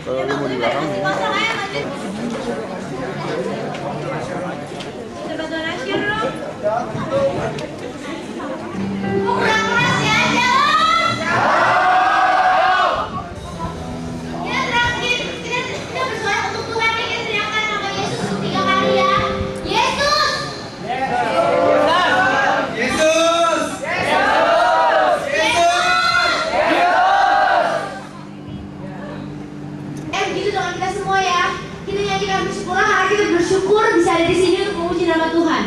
Kalau lu mau di belakang nih. Bersyukur bisa ada di sini untuk memuji nama Tuhan.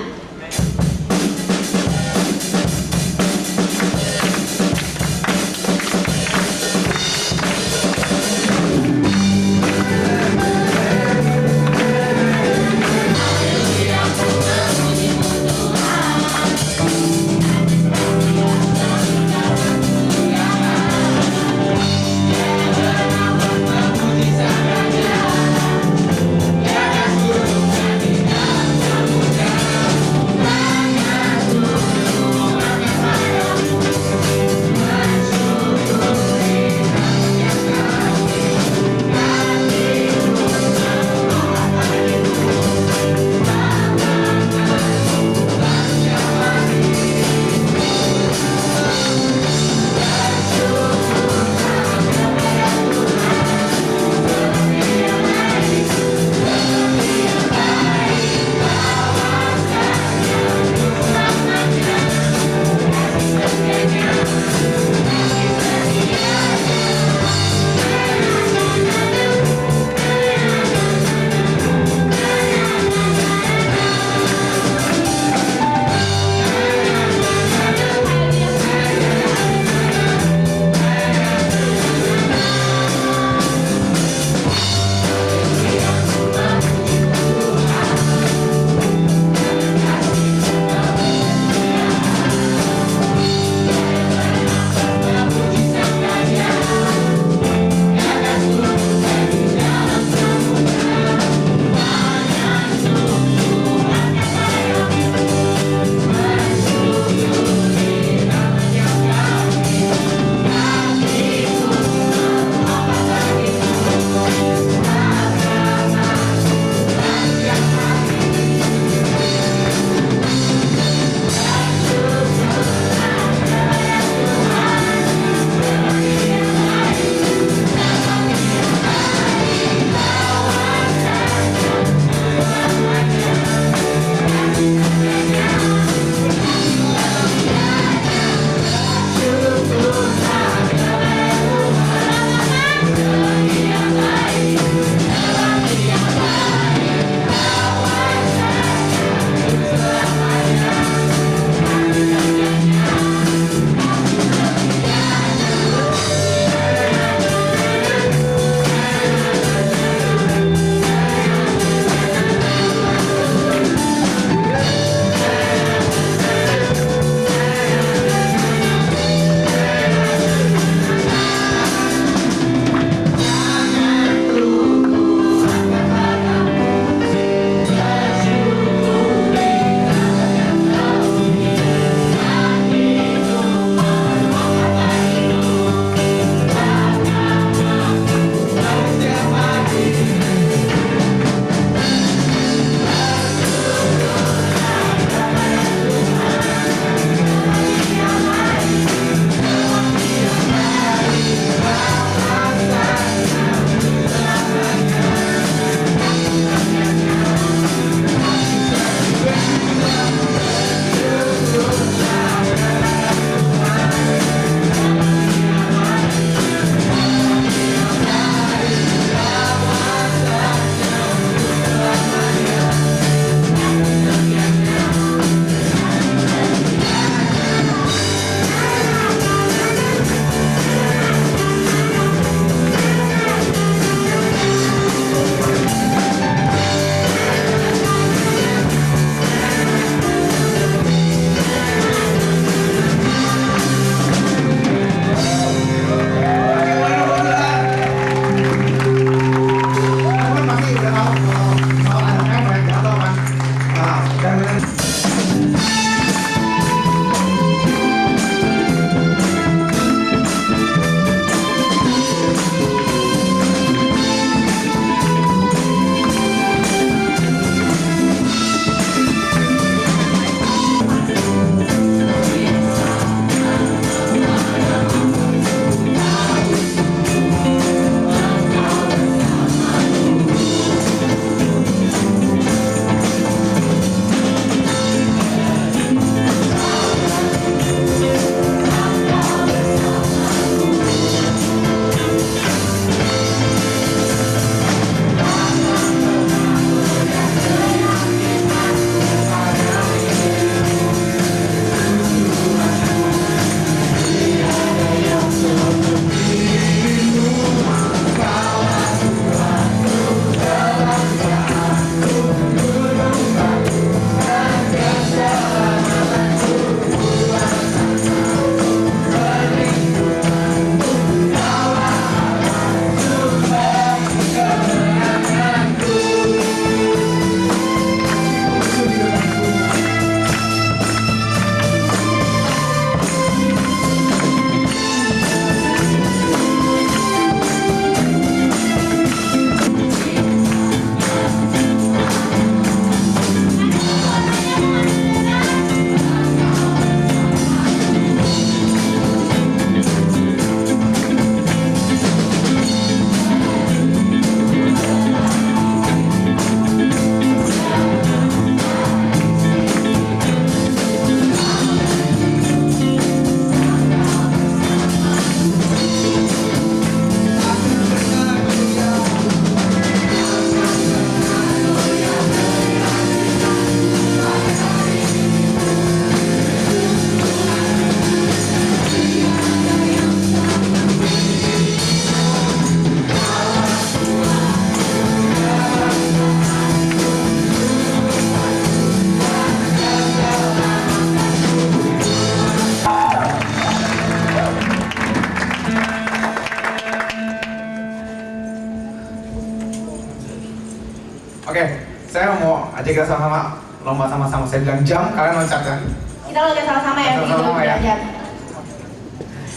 Oke, saya mau ajak kita sama-sama lomba sama-sama. Saya bilang jam, kalian loncat kan? Kita lomba sama-sama ya. Sama-sama ya.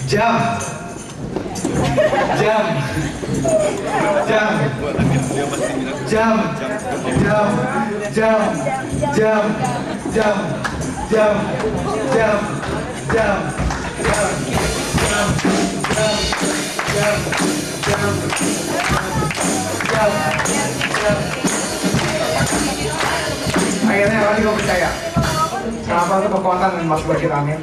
Jam. Jam. Jam. Jam. Jam. Jam. Jam. Jam. Jam. Jam. Jam. Jam. Jam. Jam. Jam. Jam. Jam. Jam. Akhirnya lagi kau percaya. Kenapa itu kekuatan masuk bagi kita, amin.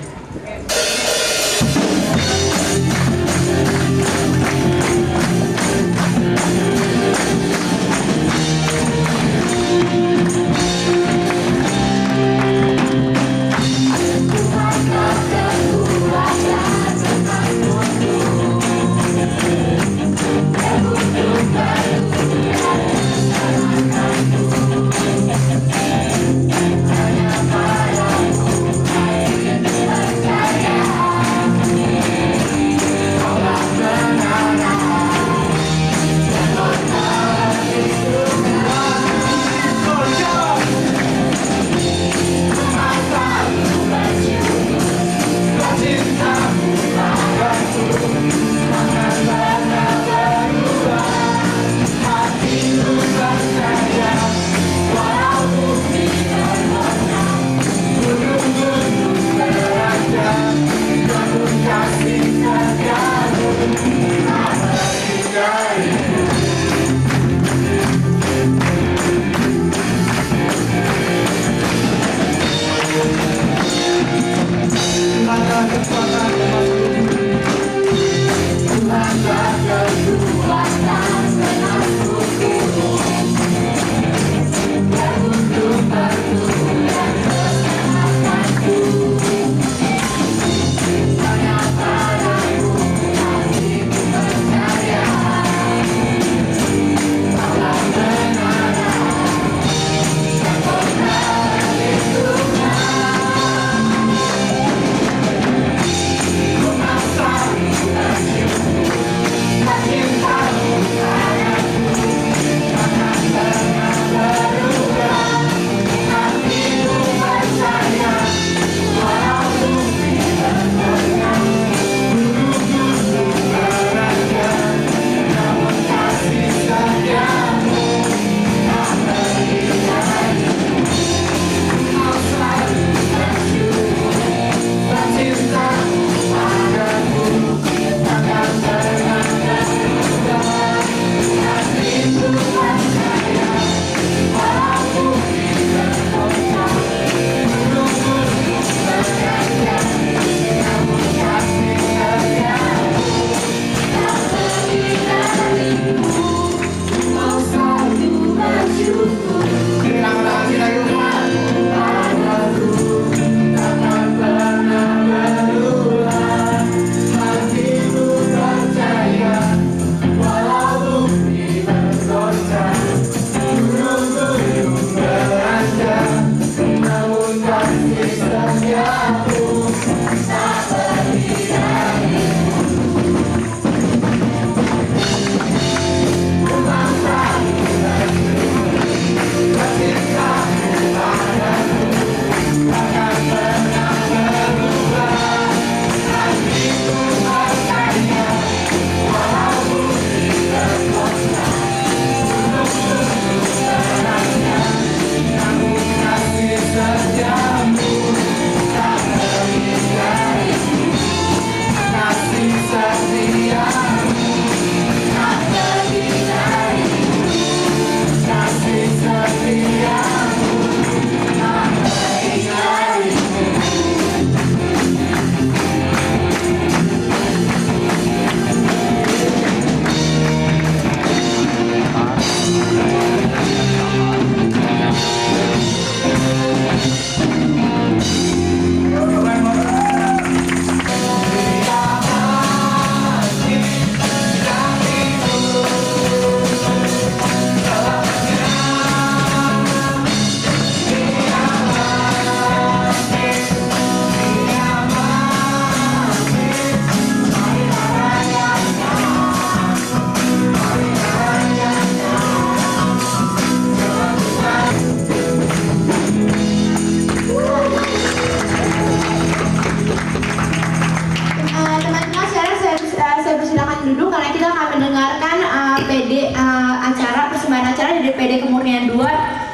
acara persembahan acara dari PD Kemurnian 2.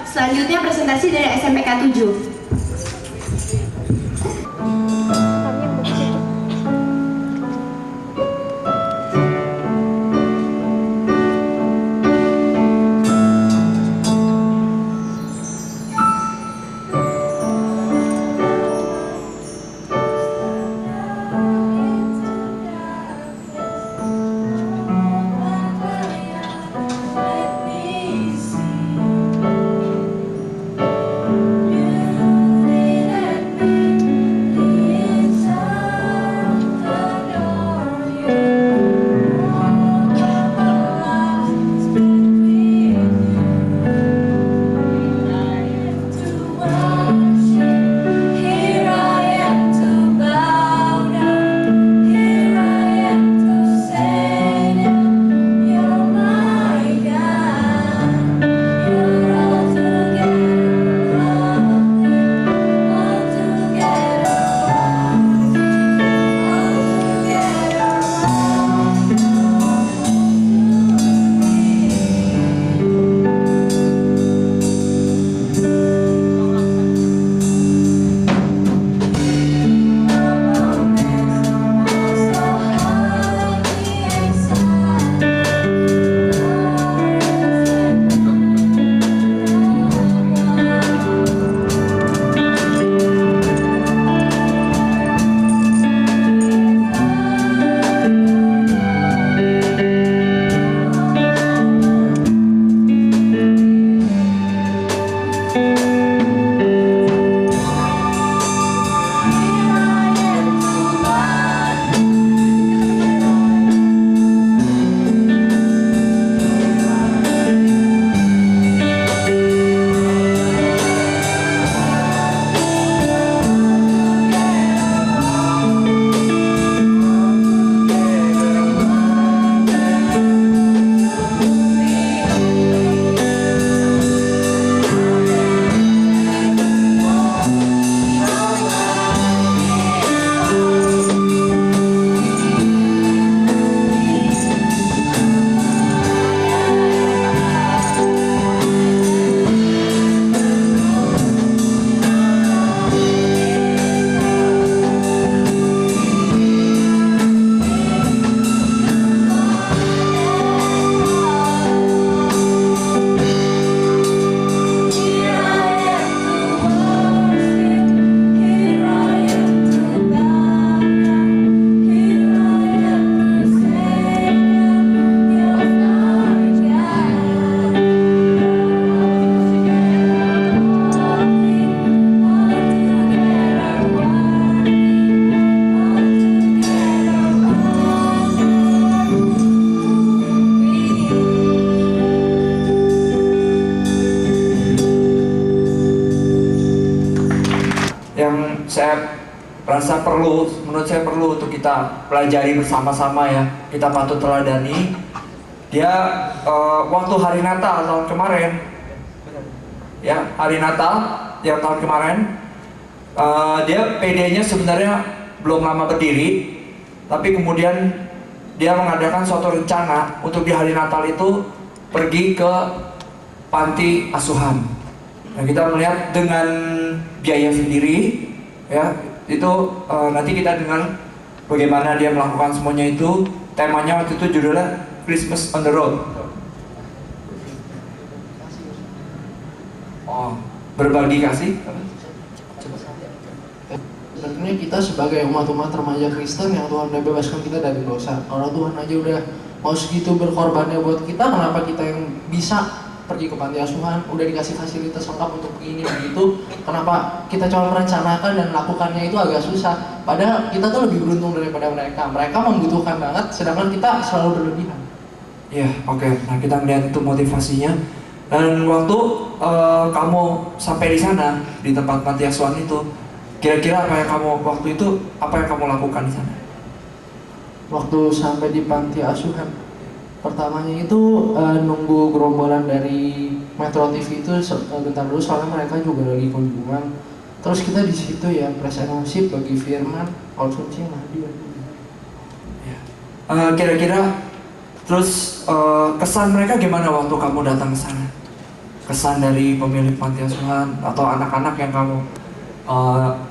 Selanjutnya presentasi dari SMPK 7. Saya rasa menurut saya perlu untuk kita pelajari bersama-sama ya. Kita patut teladani. Dia waktu hari Natal tahun kemarin, ya hari Natal yang tahun kemarin, dia PD-nya sebenarnya belum lama berdiri, tapi kemudian dia mengadakan suatu rencana untuk di hari Natal itu pergi ke panti asuhan. Nah, kita melihat dengan biaya sendiri. Ya, itu nanti kita dengar bagaimana dia melakukan semuanya itu. Temanya waktu itu judulnya Christmas on the Road. Oh, berbagi kasih. Sebenarnya kita sebagai umat-umat remaja Kristen yang Tuhan udah bebaskan kita dari dosa. Kalau Tuhan aja udah mau segitu berkorbannya buat kita, kenapa kita yang bisa pergi ke panti asuhan, udah dikasih fasilitas lengkap untuk begini begitu, kenapa kita cuma merencanakan dan lakukannya itu agak susah? Padahal kita tuh lebih beruntung daripada mereka. Mereka membutuhkan banget, sedangkan kita selalu berlebihan. Iya, oke. Nah, kita melihat itu motivasinya. Dan waktu kamu sampai di sana di tempat panti asuhan itu, kira-kira apa yang kamu waktu itu apa yang kamu lakukan di sana? Waktu sampai di panti asuhan, pertamanya itu nunggu gerombolan dari Metro TV itu bentar dulu, soalnya mereka juga lagi kunjungan. Terus kita di situ ya presentasi bagi firman, konsumsi yang hadir. Kira-kira Terus kesan mereka gimana waktu kamu datang ke sana? Kesan dari pemilik panti asuhan atau anak-anak yang kamu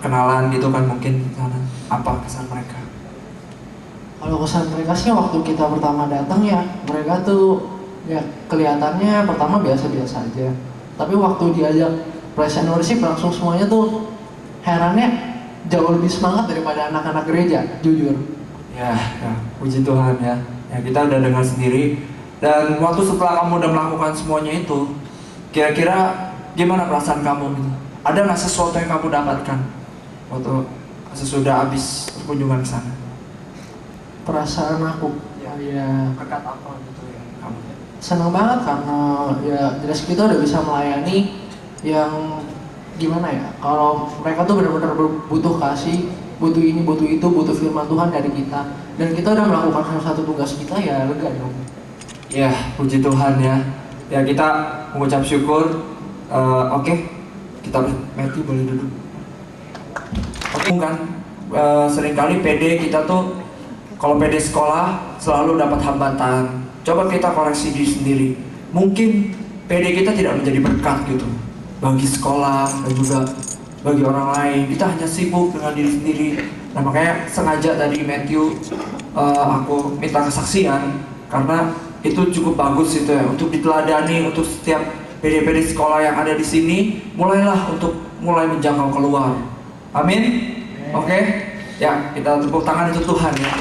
kenalan gitu kan mungkin di sana. Apa kesan mereka? Kalau kesan mereka sih waktu kita pertama datang ya, mereka tuh ya kelihatannya pertama biasa-biasa aja. Tapi waktu diajak praise and worship langsung semuanya tuh herannya jauh lebih semangat daripada anak-anak gereja, jujur. Ya, puji Tuhan ya. Ya kita udah dengar sendiri. Dan waktu setelah kamu udah melakukan semuanya itu, kira-kira gimana perasaan kamu gitu? Ada nggak sesuatu yang kamu dapatkan waktu sesudah habis kunjungan ke sana? Perasaan aku ya Berkat apa gitu ya kamu? senang banget karena ya jelas kita udah bisa melayani yang gimana ya, kalau mereka tuh benar-benar butuh kasih, butuh ini, butuh itu, butuh firman Tuhan dari kita, dan kita udah melakukan salah satu tugas kita, ya lega dong. Ya, puji Tuhan ya. Ya kita mengucap syukur. Oke, kita Matthew boleh duduk. Oke kan, seringkali PD kita tuh kalau PD sekolah selalu dapat hambatan. Coba kita koreksi diri sendiri. Mungkin PD kita tidak menjadi berkat gitu bagi sekolah dan juga bagi orang lain. Kita hanya sibuk dengan diri sendiri. Nah makanya sengaja tadi Matthew aku minta kesaksian karena itu cukup bagus itu ya untuk diteladani untuk setiap PD-PD sekolah yang ada di sini. Mulailah untuk mulai menjangkau keluar. Amin. Oke. Ya kita tepuk tangan untuk Tuhan ya.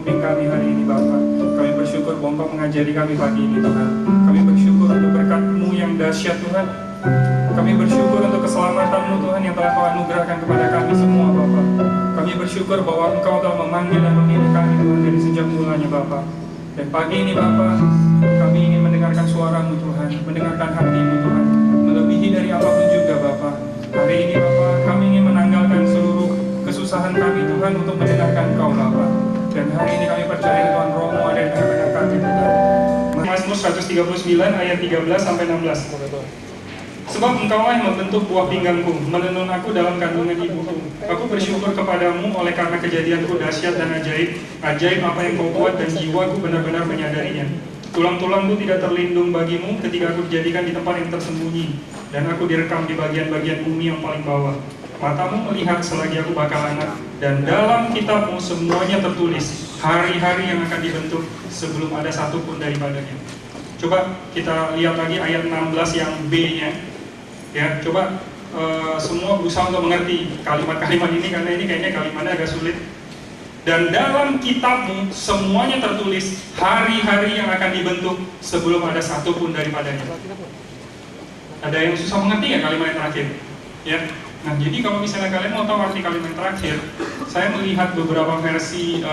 memimpin kami hari ini Bapa. Kami bersyukur bahwa Engkau mengajari kami pagi ini Tuhan. Kami bersyukur untuk berkat-Mu yang dahsyat Tuhan. Kami bersyukur untuk keselamatan-Mu Tuhan yang telah Kau anugerahkan kepada kami semua Bapa. Kami bersyukur bahwa Engkau telah memanggil dan memilih kami Tuhan dari sejak mulanya Bapa. Dan pagi ini Bapa, kami ingin mendengarkan suara-Mu Tuhan, mendengarkan hati-Mu Tuhan, melebihi dari apapun juga Bapa. Hari ini Bapa, kami ingin menanggalkan seluruh kesusahan kami Tuhan untuk mendengarkan Engkau Bapa. Dan hari ini kami percaya Tuhan Roh-Mu ada di tengah-tengah kami Tuhan. Mazmur 139 ayat 13-16. Sebab Engkaulah yang membentuk buah pinggangku, menenun aku dalam kandungan ibuku. Aku bersyukur kepadamu oleh karena kejadianku dahsyat dan ajaib. Ajaib apa yang Kau buat dan jiwaku benar-benar menyadarinya. Tulang-tulangku tidak terlindung bagimu ketika aku dijadikan di tempat yang tersembunyi, dan aku direkam di bagian-bagian bumi yang paling bawah. Matamu melihat selagi aku bakal anak, dan dalam kitab-Mu semuanya tertulis hari-hari yang akan dibentuk sebelum ada satupun daripadanya. Coba kita lihat lagi ayat 16 yang B-nya. Ya, coba semua berusaha untuk mengerti kalimat-kalimat ini karena ini kayaknya kalimatnya agak sulit. Dan dalam kitab-Mu semuanya tertulis hari-hari yang akan dibentuk sebelum ada satupun daripadanya. Ada yang susah mengerti ya kalimat yang terakhir? Ya. Nah, jadi kalau misalnya kalian mau tahu arti kalimat yang terakhir, saya melihat beberapa versi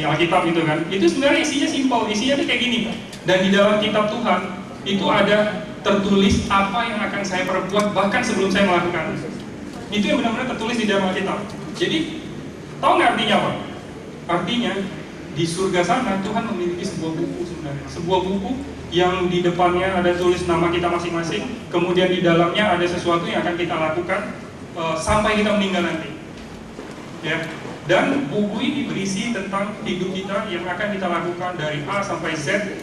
Alkitab itu kan. Itu sebenarnya isinya simpel, isinya tuh kayak gini. Dan di dalam kitab Tuhan itu ada tertulis apa yang akan saya perbuat bahkan sebelum saya melakukan. Itu yang benar-benar tertulis di dalam Alkitab. Jadi, tahu nggak artinya apa? Artinya, di surga sana Tuhan memiliki sebuah buku sebenarnya. Sebuah buku yang di depannya ada tulis nama kita masing-masing, kemudian di dalamnya ada sesuatu yang akan kita lakukan sampai kita meninggal nanti. Ya. Dan buku ini berisi tentang hidup kita yang akan kita lakukan dari A sampai Z,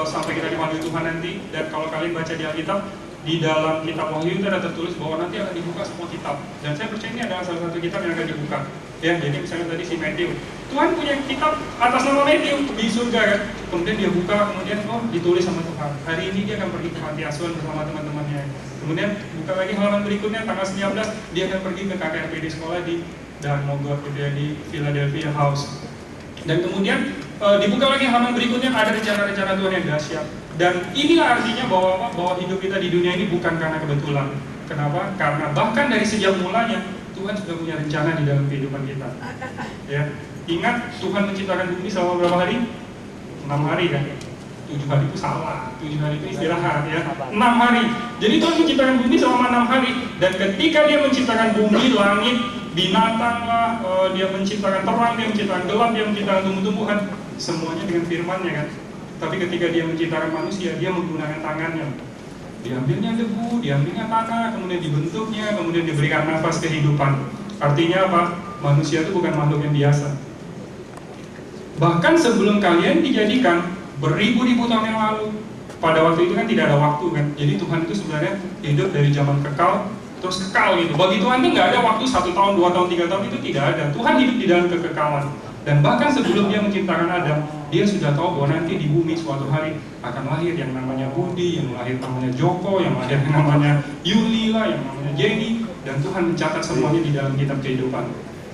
sampai kita dipanggil Tuhan nanti. Dan kalau kalian baca di Alkitab, di dalam kitab Wahyu itu ada tertulis bahwa nanti akan dibuka semua kitab. Dan saya percaya ini adalah salah satu kitab yang akan dibuka. Ya, jadi misalnya tadi si Matthew, Tuhan punya kitab atas nama Matthew di surga kan. Kemudian dia buka, kemudian ditulis sama Tuhan. Hari ini dia akan pergi ke panti asuhan bersama teman-temannya. Kemudian buka lagi halaman berikutnya tanggal 19 dia akan pergi ke KKRP di sekolah di Dartmouth gitu ya, di Philadelphia House. Dan kemudian dibuka lagi halaman berikutnya ada rencana-rencana Tuhan yang dahsyat. Dan inilah artinya bahwa hidup kita di dunia ini bukan karena kebetulan. Kenapa? Karena bahkan dari sejak mulanya Tuhan sudah punya rencana di dalam kehidupan kita. Ya, ingat Tuhan menciptakan bumi selama berapa hari? 6 hari kan? 7 hari itu salah. 7 hari itu istirahat ya. 6 hari. Jadi Tuhan menciptakan bumi selama 6 hari. Dan ketika Dia menciptakan bumi, langit, binatang lah, Dia menciptakan terang, Dia menciptakan gelap, Dia menciptakan tumbuh-tumbuhan, semuanya dengan firman-Nya kan. Tapi ketika Dia menciptakan manusia, Dia menggunakan tangannya. Diambilnya debu, diambilnya tanah, kemudian dibentuknya, kemudian diberikan nafas kehidupan. Artinya apa? Manusia itu bukan makhluk yang biasa. Bahkan sebelum kalian dijadikan beribu-ribu tahun yang lalu, pada waktu itu kan tidak ada waktu kan. Jadi Tuhan itu sebenarnya hidup dari zaman kekal terus kekal gitu. Bagi Tuhan itu nggak ada waktu 1 tahun, 2 tahun, 3 tahun, itu tidak ada. Tuhan hidup di dalam kekekalan. Dan bahkan sebelum Dia menciptakan Adam, Dia sudah tahu bahwa nanti di bumi suatu hari akan lahir yang namanya Budi, yang lahir namanya Joko, yang lahir yang namanya Yulila, yang namanya Jenny. Dan Tuhan mencatat semuanya di dalam kitab kehidupan.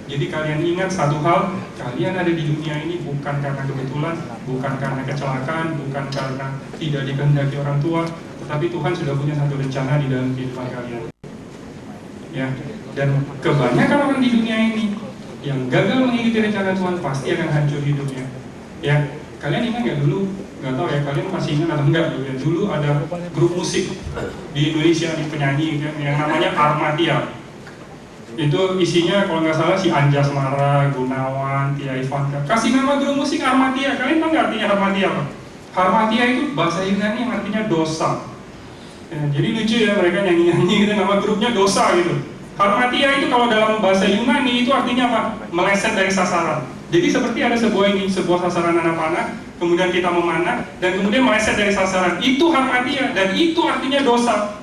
Jadi kalian ingat satu hal, kalian ada di dunia ini bukan karena kebetulan, bukan karena kecelakaan, bukan karena tidak dikehendaki orang tua, tetapi Tuhan sudah punya satu rencana di dalam kehidupan kalian. Ya, dan kebanyakan orang di dunia ini yang gagal mengikuti rencana Tuhan pasti akan hancur hidupnya. Ya, kalian ingat nggak dulu? Nggak tahu ya, kalian masih ingat atau enggak dulu ya? Dulu ada grup musik di Indonesia, di penyanyi kan, yang namanya Armatia. Itu isinya kalau nggak salah si Anjas Mara, Gunawan, Tia Ivanka. Kasih nama grup musik Armatia. Kalian tahu nggak artinya Armatia apa? Armatia itu bahasa Yunani yang artinya dosa. Ya, jadi lucu ya, mereka nyanyi-nyanyi gitu, nama grupnya dosa gitu. Harmatia itu kalau dalam bahasa Yunani itu artinya apa? Meleset dari sasaran. Jadi seperti ada sebuah sasaran anak panah, kemudian kita memanah, dan kemudian meleset dari sasaran. Itu harmatia, dan itu artinya dosa.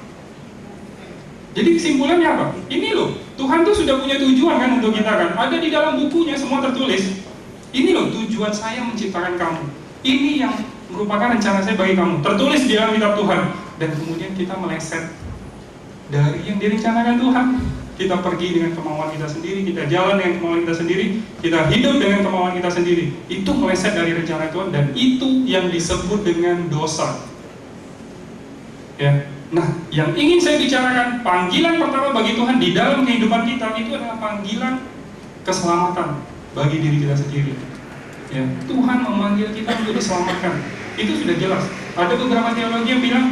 Jadi kesimpulannya apa? Ini loh, Tuhan tuh sudah punya tujuan kan untuk kita kan? Ada di dalam bukunya semua tertulis. Ini loh tujuan saya menciptakan kamu. Ini yang merupakan rencana saya bagi kamu. Tertulis di dalam kitab Tuhan. Dan kemudian kita meleset dari yang direncanakan Tuhan. kita pergi dengan kemauan kita sendiri, kita jalan dengan kemauan kita sendiri, kita hidup dengan kemauan kita sendiri. Itu meleset dari rencana Tuhan, dan itu yang disebut dengan dosa. Ya. Nah, yang ingin saya bicarakan, panggilan pertama bagi Tuhan di dalam kehidupan kita itu adalah panggilan keselamatan bagi diri kita sendiri. Ya, Tuhan memanggil kita untuk diselamatkan. Itu sudah jelas. Ada beberapa teologi yang bilang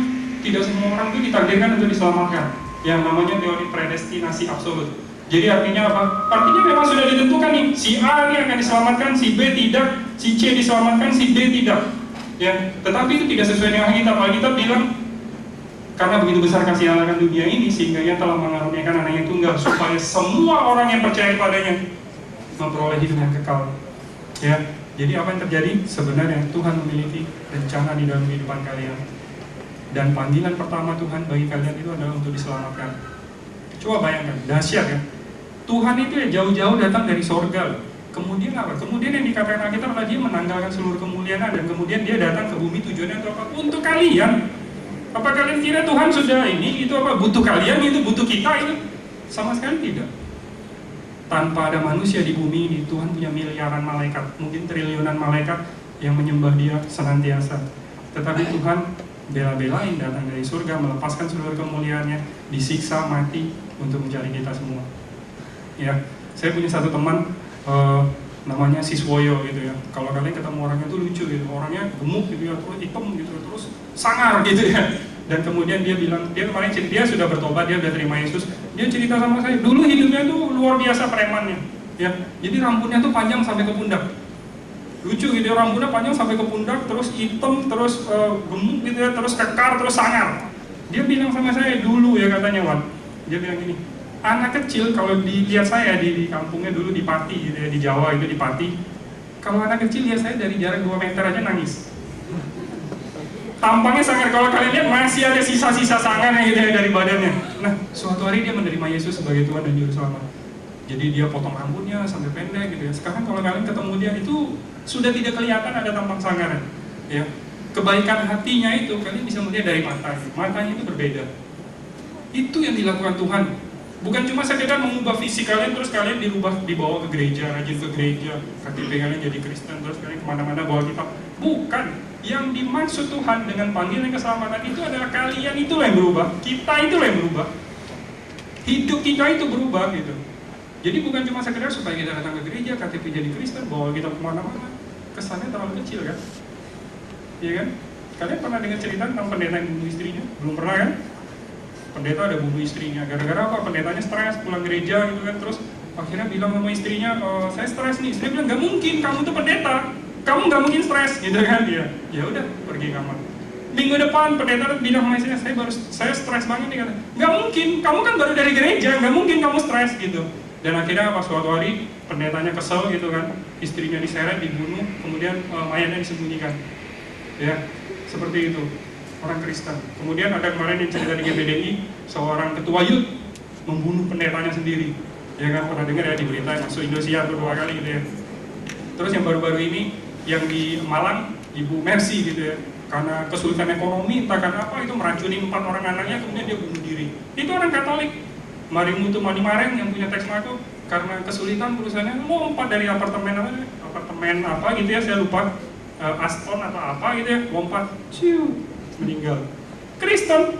tidak semua orang itu ditakdirkan untuk diselamatkan, yang namanya teori predestinasi absolut. Jadi artinya apa? Artinya memang sudah ditentukan nih, si A ini akan diselamatkan, si B tidak, si C diselamatkan, si D tidak. Ya, tetapi itu tidak sesuai dengan Alkitab. Alkitab bilang, karena begitu besar kasih Allah akan dunia ini, sehingga Ia telah mengaruniakan anaknya tunggal, supaya semua orang yang percaya padanya memperoleh hidup yang kekal. Ya, jadi apa yang terjadi? Sebenarnya Tuhan memiliki rencana di dalam kehidupan kalian. Dan panggilan pertama Tuhan bagi kalian itu adalah untuk diselamatkan. Coba bayangkan, dahsyat ya. Tuhan itu ya jauh-jauh datang dari sorga. Kemudian apa? Kemudian yang dikatakan Alkitab adalah Dia menanggalkan seluruh kemuliaan, dan kemudian Dia datang ke bumi tujuannya untuk apa? Untuk kalian. Apa kalian kira Tuhan sudah itu apa? Butuh kalian, itu butuh kita itu? Sama sekali tidak. Tanpa ada manusia di bumi ini, Tuhan punya miliaran malaikat, mungkin triliunan malaikat yang menyembah Dia senantiasa. Tetapi Tuhan bela-belain datang dari surga, melepaskan seluruh kemuliaannya, disiksa, mati untuk mencari kita semua. Ya, saya punya satu teman namanya Siswoyo gitu ya. Kalau kalian ketemu orangnya tuh lucu gitu, orangnya gemuk gitu ya, terus hitam gitu, terus sangar gitu ya. Dan kemudian dia bilang, dia kemarin dia sudah bertobat, dia sudah terima Yesus. Dia cerita sama saya, dulu hidupnya tuh luar biasa premannya. Ya, jadi rambutnya tuh panjang sampai ke pundak. Lucu gitu, rambutnya panjang sampai ke pundak, terus hitam, terus gemuk gitu ya, terus kekar, terus sangar. Dia bilang sama saya dulu ya, katanya Wan, dia bilang gini, anak kecil kalau dilihat saya di kampungnya dulu di Pati gitu ya, di Jawa itu di Pati, kalau anak kecil lihat saya dari jarak 2 meter aja nangis. Tampangnya sangar, kalau kalian lihat masih ada sisa-sisa sangarnya gitu ya dari badannya. Nah, suatu hari dia menerima Yesus sebagai Tuhan dan Juru Selamat. Jadi dia potong rambutnya sampai pendek gitu ya. Sekarang kalau kalian ketemu dia itu sudah tidak kelihatan ada tampang sangarnya. Ya, kebaikan hatinya itu kalian bisa melihat dari matanya. Matanya itu berbeda. Itu yang dilakukan Tuhan. Bukan cuma sekedar mengubah fisik kalian terus kalian dibawa ke gereja, rajin ke gereja, KTP kalian jadi Kristen terus kalian kemana-mana bawa kitab. Bukan. Yang dimaksud Tuhan dengan panggilan keselamatan itu adalah kalian itulah yang berubah, kita itulah yang berubah. Hidup kita itu berubah gitu. Jadi bukan cuma sekedar supaya kita datang ke gereja, KTP jadi Kristen, bawa kita kemana-mana. Kesannya terlalu kecil kan? Iya kan? Kalian pernah dengar cerita tentang pendeta yang bunuh istrinya? Belum pernah kan? Pendeta ada bunuh istrinya. Gara-gara apa? Pendetanya stres, pulang gereja gitu kan. Terus akhirnya bilang sama istrinya, saya stres nih. Istrinya bilang, gak mungkin, kamu tuh pendeta. Kamu gak mungkin stres gitu kan? Ya udah, pergi kamar. Minggu depan pendeta bilang sama istrinya, saya stres banget nih. Gak mungkin, kamu kan baru dari gereja, gak mungkin kamu stres gitu. Dan akhirnya pas suatu hari pendetanya kesel gitu kan, istrinya diseret, dibunuh, kemudian mayatnya disembunyikan. Ya, seperti itu orang Kristen. Kemudian ada kemarin yang cerita di GBDI, seorang ketua YUT membunuh pendetanya sendiri. Ya kan, pernah dengar ya di berita, masuk Indosiar 2 kali gitu ya. Terus yang baru-baru ini yang di Malang, Ibu Mercy gitu ya, karena kesulitan ekonomi entah karena apa itu meracuni 4 orang anaknya, kemudian dia bunuh diri. Itu orang Katolik. Marimutu Manimareng yang punya teks Mako, karena kesulitan perusahaannya lompat dari apartemen apa gitu ya, saya lupa, Aston atau apa gitu ya, lompat, meninggal. Kristen.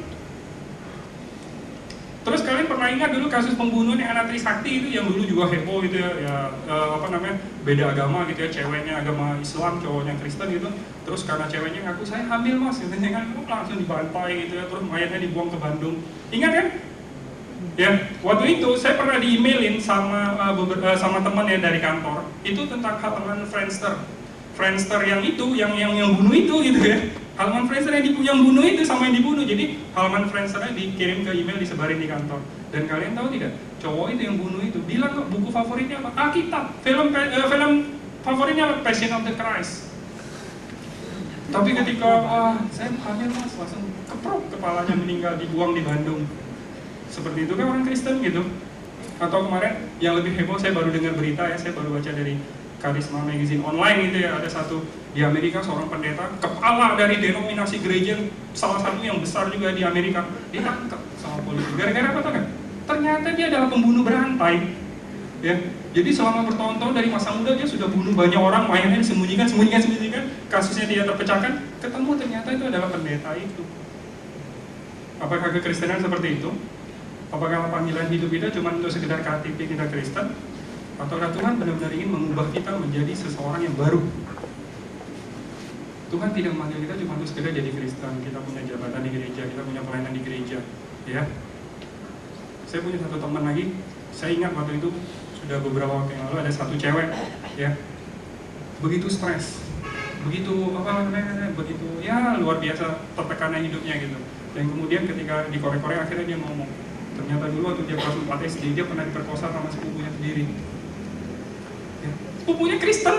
Terus kalian pernah ingat dulu kasus pembunuhan yang anak Trisakti itu yang dulu juga heboh gitu ya, beda agama gitu ya, ceweknya agama Islam, cowoknya Kristen gitu. Terus karena ceweknya ngaku saya hamil mas, katanya kan langsung dibantai gitu ya, terus mayatnya dibuang ke Bandung. Ingat kan? Ya, waktu itu saya pernah di-emailin sama sama teman ya dari kantor. Itu tentang halaman Friendster. Friendster yang itu, yang bunuh itu gitu ya. Halaman Friendster yang bunuh itu sama yang dibunuh. Jadi halaman Friendsternya dikirim ke email, disebarin di kantor. Dan kalian tahu tidak? Cowok itu yang bunuh itu bilang kok buku favoritnya apa? Alkitab. Film favoritnya apa? Passion of the Christ. Tapi ketika saya hamil mas, langsung keprok kepalanya, meninggal, dibuang di Bandung. Seperti itu kan orang Kristen gitu. Atau kemarin yang lebih heboh, saya baru dengar berita ya, saya baru baca dari Karisma Magazine online gitu ya, ada satu di Amerika seorang pendeta, kepala dari denominasi gereja salah satu yang besar juga di Amerika, ditangkap sama polisi. Gara-gara apa tuh kan? Ternyata dia adalah pembunuh berantai. Ya, jadi selama bertahun-tahun dari masa muda dia sudah bunuh banyak orang, mainnya sembunyikan, kasusnya dia terpecahkan, ketemu ternyata itu adalah pendeta itu. Apakah kekristenan seperti itu? Apakah panggilan hidup kita cuma untuk sekedar KTP kita Kristen? Ataukah Tuhan benar-benar ingin mengubah kita menjadi seseorang yang baru? Tuhan tidak memanggil kita cuma untuk sekedar jadi Kristen, kita punya jabatan di gereja, kita punya pelayanan di gereja, ya. Saya punya satu teman lagi, saya ingat waktu itu sudah beberapa waktu yang lalu ada satu cewek, ya, begitu stres, begitu ya luar biasa tertekannya hidupnya gitu. Dan kemudian ketika dikorek-korek akhirnya dia ngomong, ternyata dulu waktu dia kelas 4 SD dia pernah diperkosa sama sepupunya sendiri. Ya, sepupunya Kristen,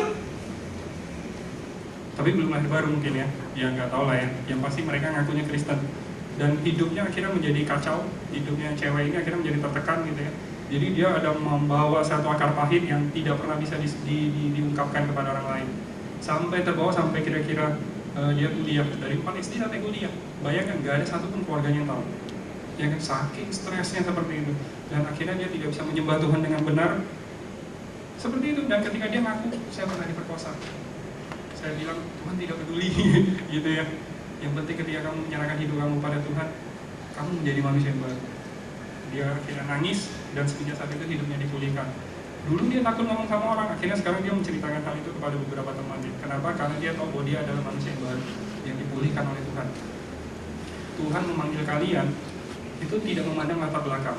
tapi belum lahir baru mungkin ya, ya nggak tahu lah ya. Yang pasti mereka ngakunya Kristen. Dan hidupnya akhirnya menjadi kacau, hidupnya cewek ini akhirnya menjadi tertekan gitu ya. Jadi dia ada membawa satu akar pahit yang tidak pernah bisa diungkapkan kepada orang lain. Sampai terbawa sampai kira-kira dia kuliah, dari 4 SD sampai kuliah. Bayangkan, nggak ada satupun keluarganya yang tahu. Ya kan, saking stresnya seperti itu. Dan akhirnya dia tidak bisa menyembah Tuhan dengan benar. Seperti itu, dan ketika dia ngaku, saya pernah diperkosa. Saya bilang, Tuhan tidak peduli, gitu ya. Yang penting ketika kamu menyerahkan hidup kamu pada Tuhan, kamu menjadi manusia yang baru. Dia akhirnya nangis, dan semenjak saat itu hidupnya dipulihkan. Dulu dia takut ngomong sama orang, akhirnya sekarang dia menceritakan hal itu kepada beberapa temannya. Kenapa? Karena dia tahu bahwa dia adalah manusia yang baru, yang dipulihkan oleh Tuhan. Tuhan memanggil kalian, itu tidak memandang latar belakang.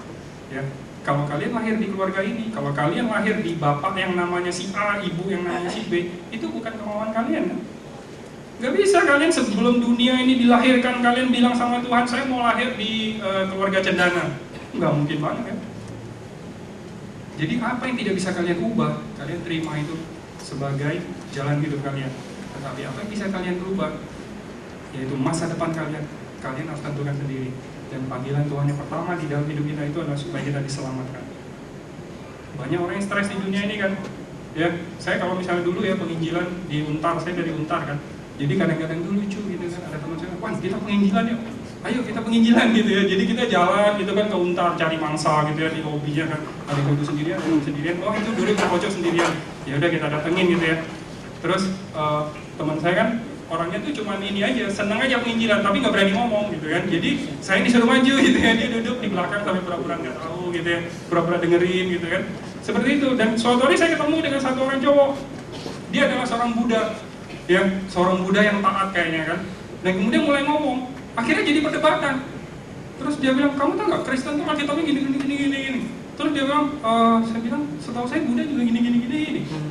Ya. Kalau kalian lahir di keluarga ini, kalau kalian lahir di bapak yang namanya si A, ibu yang namanya si B, itu bukan kemauan kalian kan? Gak bisa kalian sebelum dunia ini dilahirkan, kalian bilang sama Tuhan, saya mau lahir di keluarga cendana. Nggak mungkin banget kan? Jadi apa yang tidak bisa kalian ubah, kalian terima itu sebagai jalan hidup kalian. Tetapi apa yang bisa kalian ubah, yaitu masa depan kalian, kalian harus tentukan sendiri. Dan panggilan Tuhan yang pertama di dalam hidup kita itu adalah supaya kita diselamatkan. Banyak orang yang stres di dunia ini kan. Ya, saya kalau misalnya dulu ya penginjilan di Untar, saya dari Untar kan. Jadi kadang-kadang dulu lucu gitu kan, ada teman saya, "Wan, kita penginjilan yuk. Ayo kita penginjilan," gitu ya. Jadi kita jalan gitu kan ke Untar cari mangsa gitu ya di hobinya kan. Ada yang sendirian, ada yang sendirian. Oh, itu dulu pojok sendirian. Ya udah kita datengin gitu ya. Terus teman saya kan orangnya tuh cuma ini aja, senang aja penginjilan, tapi nggak berani ngomong gitu kan. Jadi saya disuruh maju gitu ya, dia duduk di belakang sampai pura-pura nggak tahu gitu ya, pura-pura dengerin gitu kan. Seperti itu. Dan suatu hari saya ketemu dengan satu orang cowok, dia adalah seorang Buddha, ya, seorang Buddha yang taat kayaknya kan. Dan kemudian mulai ngomong, akhirnya jadi perdebatan. Terus dia bilang, kamu tahu nggak Kristen tuh Alkitabnya gini. Terus dia bilang, saya bilang, setahu saya Buddha juga gini.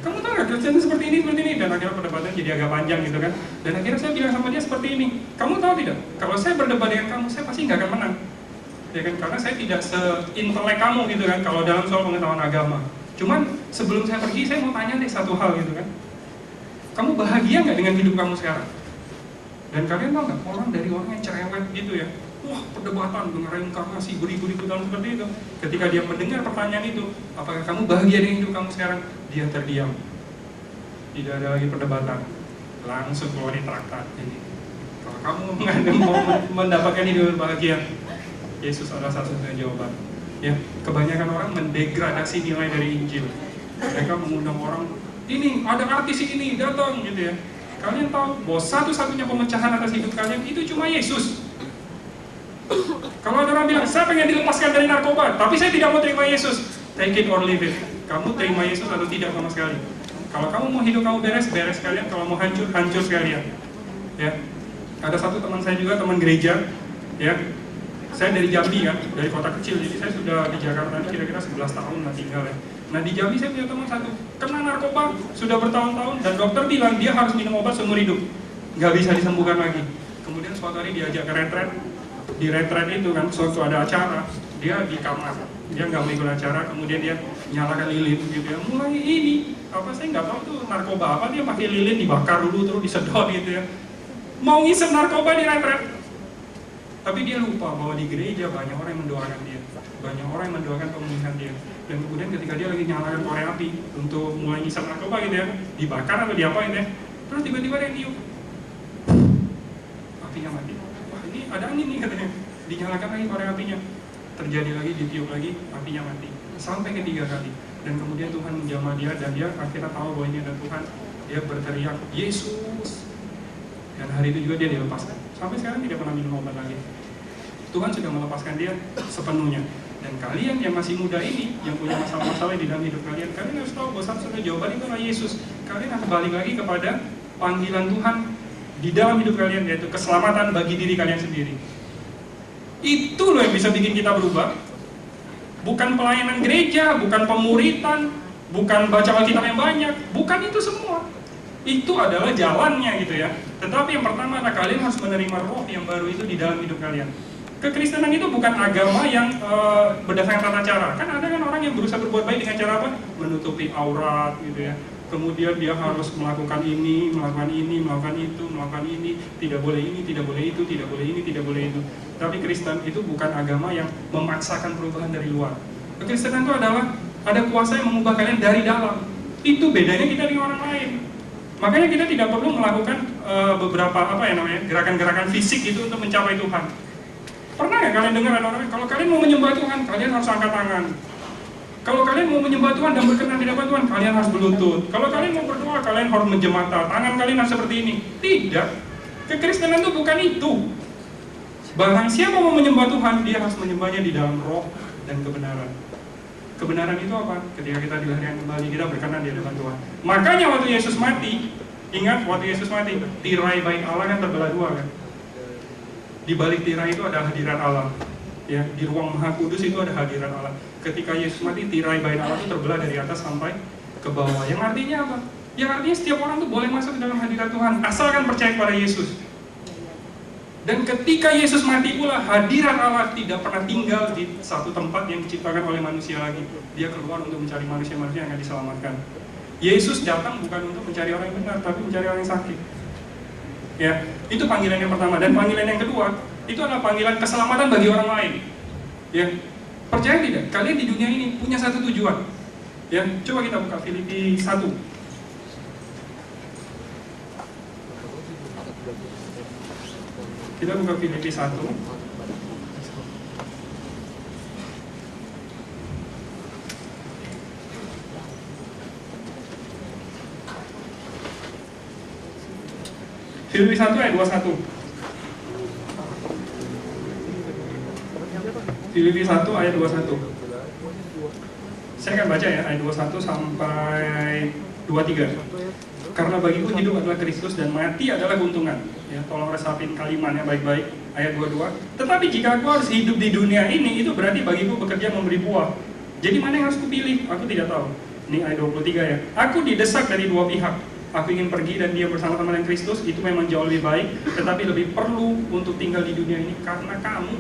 Kamu tahu nggak Kristen itu seperti ini? Dan akhirnya perdebatan jadi agak panjang gitu kan. Dan akhirnya saya bilang sama dia seperti ini, kamu tahu tidak? Kalau saya berdebat dengan kamu, saya pasti nggak akan menang. Ya kan, karena saya tidak seintelek kamu gitu kan, kalau dalam soal pengetahuan agama. Cuman sebelum saya pergi, saya mau tanya deh satu hal gitu kan. Kamu bahagia nggak dengan hidup kamu sekarang? Dan kalian tahu nggak, orang dari orang yang cerewet gitu ya, wah perdebatan dengan reinkarnasi beribu-ribu tahun seperti itu. Ketika dia mendengar pertanyaan itu, apakah kamu bahagia dengan hidup kamu sekarang? Dia terdiam. Tidak ada lagi perdebatan. Langsung keluar di traktat. Jadi, kalau kamu mau mendapatkan hidup bahagia, Yesus adalah satu-satunya jawaban. Ya, kebanyakan orang mendegradasi nilai dari Injil. Mereka mengundang orang, ini ada artis ini datang gitu ya. Kalian tahu bahwa satu-satunya pemecahan atas hidup kalian itu cuma Yesus. Kalau ada orang bilang, saya pengen dilepaskan dari narkoba, tapi saya tidak mau terima Yesus, take it or leave it. Kamu terima Yesus atau tidak sama sekali. Kalau kamu mau hidup kamu beres sekalian. Kalau mau hancur sekalian. Ya, ada satu teman saya juga, teman gereja, ya. Saya dari Jambi kan, dari kota kecil, jadi saya sudah di Jakarta ini kira-kira 11 tahun lah tinggal ya. Nah di Jambi saya punya teman satu, kena narkoba, sudah bertahun-tahun, dan dokter bilang dia harus minum obat seumur hidup, nggak bisa disembuhkan lagi. Kemudian suatu hari diajak ke retret, di retret itu kan, suatu ada acara, dia di kamar, dia nggak mau ikut acara, kemudian dia nyalakan lilin gitu ya, mulai ini, apa saya nggak tahu tuh narkoba apa, dia pakai lilin dibakar dulu, terus disedot gitu ya, mau ngisep narkoba di retret. Tapi dia lupa bahwa di gereja banyak orang yang mendoakan dia, banyak orang yang mendoakan pemulihan dia. Dan kemudian ketika dia lagi nyalakan korek api untuk mulai ngisap narkoba gitu ya, dibakar atau diapain ya, terus tiba-tiba dia niup, apinya mati. Wah ini ada angin nih katanya, dinyalakan lagi korek apinya. terjadi lagi, ditiup lagi, apinya mati. Sampai ketiga kali. Dan kemudian Tuhan menjamah dia, dan dia akhirnya tahu bahwa ini ada Tuhan. Dia berteriak, Yesus. Dan hari itu juga dia dilepaskan. Sampai sekarang tidak pernah minum obat lagi. Tuhan sudah melepaskan dia sepenuhnya. Dan kalian yang masih muda ini, yang punya masalah-masalah di dalam hidup kalian harus tahu bahwa satu-satunya jawaban itu adalah Yesus. Kalian harus balik lagi kepada panggilan Tuhan di dalam hidup kalian, yaitu keselamatan bagi diri kalian sendiri. Itu loh yang bisa bikin kita berubah. Bukan pelayanan gereja, bukan pemuritan, bukan baca Alkitab yang banyak, bukan itu semua. Itu adalah jalannya gitu ya. Tetapi yang pertama adalah kalian harus menerima roh yang baru itu di dalam hidup kalian. Kekristenan itu bukan agama yang berdasarkan tata cara. Kan ada kan orang yang berusaha berbuat baik dengan cara apa? Menutupi aurat gitu ya. Kemudian dia harus melakukan ini, melakukan ini, melakukan itu, melakukan ini, tidak boleh ini, tidak boleh itu, tidak boleh ini, tidak boleh itu. Tapi Kristen itu bukan agama yang memaksakan perubahan dari luar. Kekristenan itu adalah ada kuasa yang mengubah kalian dari dalam. Itu bedanya kita dengan orang lain. Makanya kita tidak perlu melakukan beberapa gerakan-gerakan fisik itu untuk mencapai Tuhan. Pernah nggak kalian dengar ada orang, kalau kalian mau menyembah Tuhan, kalian harus angkat tangan. Kalau kalian mau menyembah Tuhan dan berkenan di hadapan Tuhan, kalian harus berlutut. Kalau kalian mau berdoa, kalian harus menjemata. Tangan kalian harus seperti ini. Tidak. Kekristenan itu bukan itu. Barang siapa mau menyembah Tuhan, dia harus menyembahnya di dalam roh dan kebenaran. Kebenaran itu apa? Ketika kita dilahirkan kembali, kita berkenan di hadapan Tuhan. Makanya waktu Yesus mati, ingat waktu Yesus mati, tirai baik Allah kan terbelah dua kan? Di balik tirai itu ada hadirat Allah. Ya, di ruang Maha Kudus itu ada hadirat Allah. Ketika Yesus mati, tirai bait Allah itu terbelah dari atas sampai ke bawah. Yang artinya apa? Yang artinya setiap orang tuh boleh masuk ke dalam hadirat Tuhan, asalkan percaya kepada Yesus. Dan ketika Yesus mati pula, hadirat Allah tidak pernah tinggal di satu tempat yang diciptakan oleh manusia lagi. Dia keluar untuk mencari manusia-manusia yang akan diselamatkan. Yesus datang bukan untuk mencari orang yang benar, tapi mencari orang yang sakit. Ya, itu panggilan yang pertama. Dan panggilan yang kedua, itu adalah panggilan keselamatan bagi orang lain. Ya, percaya tidak? Kalian di dunia ini punya satu tujuan. Ya, coba kita buka Filipi 1. Kita buka Filipi 1. Filipi 1 ayat 21. Filipi 1 ayat 21. Saya akan baca ya ayat 21 sampai 23. Karena bagiku hidup adalah Kristus dan mati adalah keuntungan. Ya, tolong resapin kalimatnya baik-baik. Ayat 22. Tetapi jika aku harus hidup di dunia ini, itu berarti bagiku bekerja memberi buah. Jadi mana yang harus kupilih? Aku tidak tahu. Ini ayat 23 ya. Aku didesak dari dua pihak. Aku ingin pergi dan dia bersama-sama dengan Kristus, itu memang jauh lebih baik, tetapi lebih perlu untuk tinggal di dunia ini karena kamu.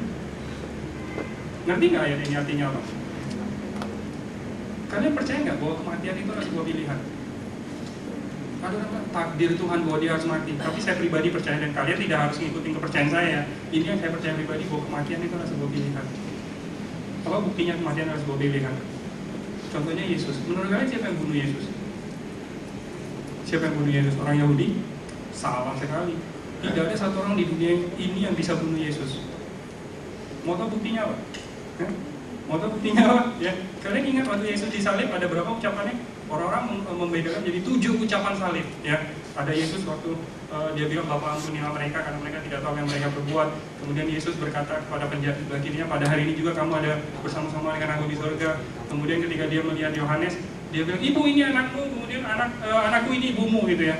Ngerti nggak ayat ini artinya apa? Kalian percaya nggak bahwa kematian itu adalah sebuah pilihan? Ada orang takdir Tuhan bahwa dia harus mati, tapi saya pribadi percaya dan kalian tidak harus ngikutin kepercayaan saya. Ini yang saya percaya pribadi bahwa kematian itu adalah sebuah pilihan. Apa buktinya kematian adalah sebuah pilihan? Contohnya Yesus. Menurut kalian siapa yang bunuh Yesus? Siapa yang bunuh Yesus? Orang Yahudi? Salah sekali. Tidak ada satu orang di dunia ini yang bisa bunuh Yesus. Mau tahu buktinya apa? Mau tahu buktinya apa? Ya, kalian ingat waktu Yesus disalib ada berapa ucapannya? Orang-orang membedakan jadi 7 ucapan salib. Ya, ada Yesus waktu dia bilang Bapa ampunilah mereka karena mereka tidak tahu yang mereka perbuat. Kemudian Yesus berkata kepada penjahat sebelah kirinya, pada hari ini juga kamu ada bersama-sama dengan aku di surga. Kemudian ketika dia melihat Yohanes, dia bilang, ibu ini anakmu, kemudian anakku ini ibumu gitu ya.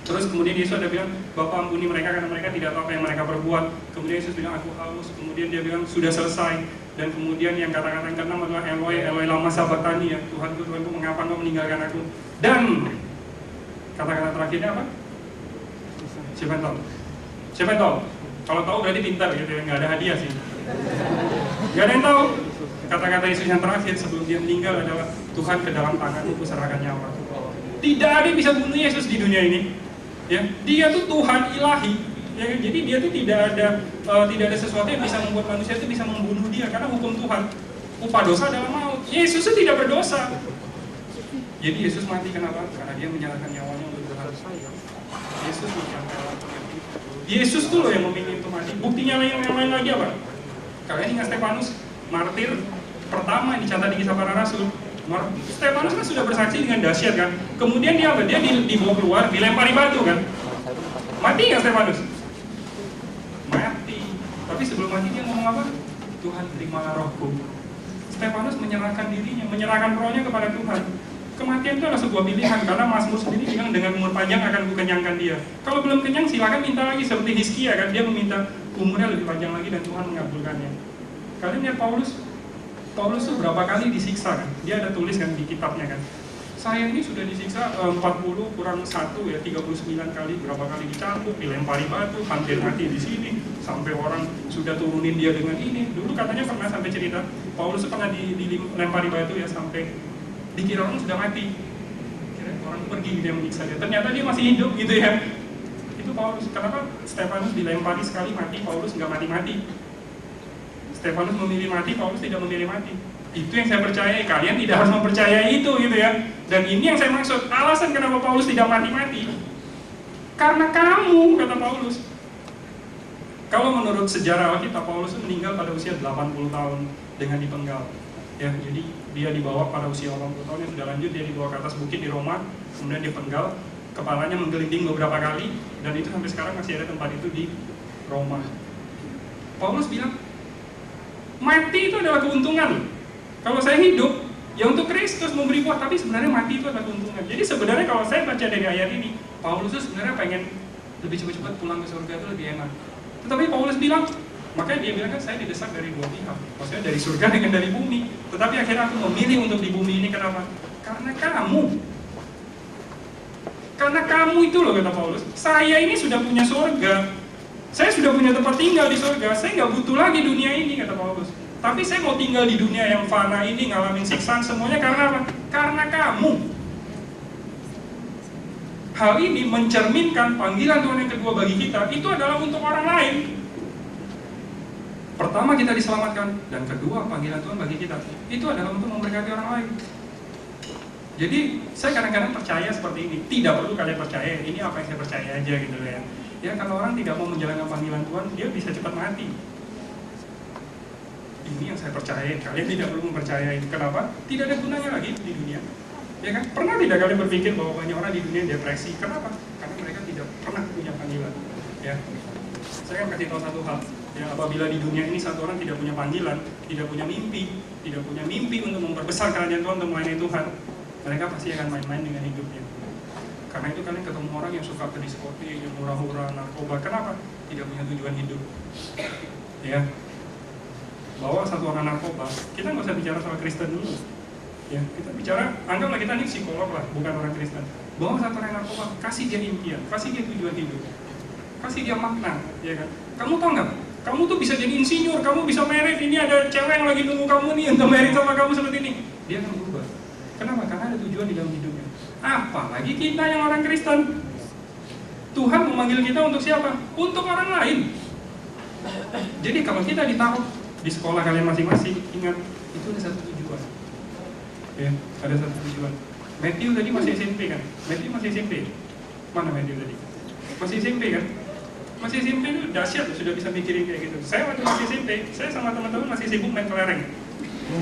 Terus kemudian Yesus ada bilang, Bapa ampuni mereka karena mereka tidak tahu apa yang mereka perbuat. Kemudian Yesus bilang, aku haus. Kemudian dia bilang, sudah selesai. Dan kemudian yang kata-kata yang keenam adalah Eloi, Eloi lama sabatani ya. Tuhanku, Tuhanku, mengapa engkau meninggalkan aku? Dan kata-kata terakhirnya apa? Siapa yang tahu? Siapa yang tahu? Kalau tahu berarti pintar gitu ya, nggak ada hadiah sih. Nggak ada yang tahu. Kata-kata Yesus yang terakhir sebelum dia meninggal adalah, Tuhan, ke dalam tanganmu kuserahkan nyawa. Tidak ada yang bisa bunuh Yesus di dunia ini. Ya, dia tuh Tuhan ilahi. Ya, jadi dia tuh tidak ada sesuatu yang bisa membuat manusia itu bisa membunuh dia karena hukum Tuhan. Upah dosa adalah maut. Yesus itu tidak berdosa. Jadi Yesus mati kenapa? Karena dia menyerahkan nyawanya untuk Tuhan. Yesus bukan Yesus tuh loh yang memilih untuk mati. Buktinya yang lain lagi apa? Kalian ingat Stefanus? martir pertama yang dicatat di Kisah Para Rasul. Stefanus kan sudah bersaksi dengan dahsyat kan. Kemudian dia apa? Dia dibawa keluar, dilempari batu kan. Mati nggak Stefanus? Mati. Tapi sebelum mati dia ngomong apa? Tuhan, terimalah rohku. Stefanus menyerahkan dirinya, menyerahkan rohnya kepada Tuhan. Kematian itu adalah sebuah pilihan, karena Mazmur sendiri bilang dengan umur panjang akan kukenyangkan dia. Kalau belum kenyang silakan minta lagi, seperti Hizkia kan, dia meminta umurnya lebih panjang lagi dan Tuhan mengabulkannya. Kalian lihat Paulus tuh berapa kali disiksa kan? Dia ada tulis kan di kitabnya kan. Saya ini sudah disiksa 40 kurang 1 ya, 39 kali, berapa kali dicambuk, dilempari batu, hampir mati di sini, sampai orang sudah turunin dia dengan ini. Dulu katanya pernah sampai cerita, Paulus pernah dilempari batu ya, sampai dikira orang sudah mati. Kira orang pergi dia menyiksa dia. Ternyata dia masih hidup gitu ya. Itu Paulus. Kenapa Stefanus dilempari sekali mati, Paulus nggak mati-mati? Stefanus memilih mati, Paulus tidak memilih mati. Itu yang saya percayai. Kalian tidak harus mempercayai itu gitu ya. Dan ini yang saya maksud. Alasan kenapa Paulus tidak mati-mati, karena kamu, kata Paulus. Kalau menurut sejarah kita, Paulus meninggal pada usia 80 tahun dengan dipenggal. Ya, jadi dia dibawa pada usia 80 tahun yang sudah lanjut, dia dibawa ke atas bukit di Roma, kemudian dipenggal, kepalanya menggelinding beberapa kali, dan itu sampai sekarang masih ada tempat itu di Roma. Paulus bilang, mati itu adalah keuntungan. Kalau saya hidup, ya untuk Kristus memberi buah, tapi sebenarnya mati itu adalah keuntungan. Jadi sebenarnya kalau saya baca dari ayat ini, Paulus itu sebenarnya pengen lebih cepat-cepat pulang ke surga itu lebih enak. Tetapi Paulus bilang, makanya dia bilang kan saya didesak dari dua pihak, maksudnya dari surga dengan dari bumi. Tetapi akhirnya aku memilih untuk di bumi ini. Kenapa? Karena kamu itu loh, kata Paulus. Saya ini sudah punya surga, saya sudah punya tempat tinggal di surga, saya nggak butuh lagi dunia ini, kata Paulus. Tapi saya mau tinggal di dunia yang fana ini, ngalamin siksaan semuanya karena apa? Karena kamu. Hal ini mencerminkan panggilan Tuhan yang kedua bagi kita, itu adalah untuk orang lain. Pertama kita diselamatkan, dan kedua panggilan Tuhan bagi kita itu adalah untuk memberkati orang lain. Jadi saya kadang-kadang percaya seperti ini. Tidak perlu kalian percaya, ini apa yang saya percaya aja gitu ya. Ya kalau orang tidak mau menjalankan panggilan Tuhan, dia bisa cepat mati. Ini yang saya percaya, kalian tidak perlu mempercayai. Kenapa? Tidak ada gunanya lagi di dunia. Ya kan? Pernah tidak kalian berpikir bahwa banyak orang di dunia depresi? Kenapa? Karena mereka tidak pernah punya panggilan. Ya. Saya akan kasih tahu satu hal. Ya, apabila di dunia ini satu orang tidak punya panggilan, tidak punya mimpi untuk memperbesar kerajaan Tuhan, untuk melayani Tuhan, mereka pasti akan main-main dengan hidupnya. Karena itu kalian ketemu orang yang suka ke diskotik, yang hura-hura, narkoba. Kenapa? Tidak punya tujuan hidup. Ya. Bawa satu orang narkoba, kita nggak usah bicara soal Kristen dulu. Ya, kita bicara, anggaplah kita ini psikolog lah, bukan orang Kristen. Bawa satu orang narkoba, kasih dia impian, kasih dia tujuan hidup, kasih dia makna, ya kan? Kamu tau nggak? Kamu tuh bisa jadi insinyur, kamu bisa merit, ini ada cewek yang lagi nunggu kamu nih untuk merit sama kamu seperti ini. Dia akan berubah. Kenapa? Karena ada tujuan di dalam hidupnya. Apalagi kita yang orang Kristen. Tuhan memanggil kita untuk siapa? Untuk orang lain. Jadi kalau kita ditaruh di sekolah kalian masing-masing, ingat, itu ada satu tujuan. Ya, ada satu tujuan. Matthew tadi masih SMP kan? Matthew masih SMP. Mana Matthew tadi? Masih SMP kan? Masih SMP itu dahsyat, sudah bisa mikirin kayak gitu. Saya waktu masih SMP, saya sama teman-teman masih sibuk main kelereng.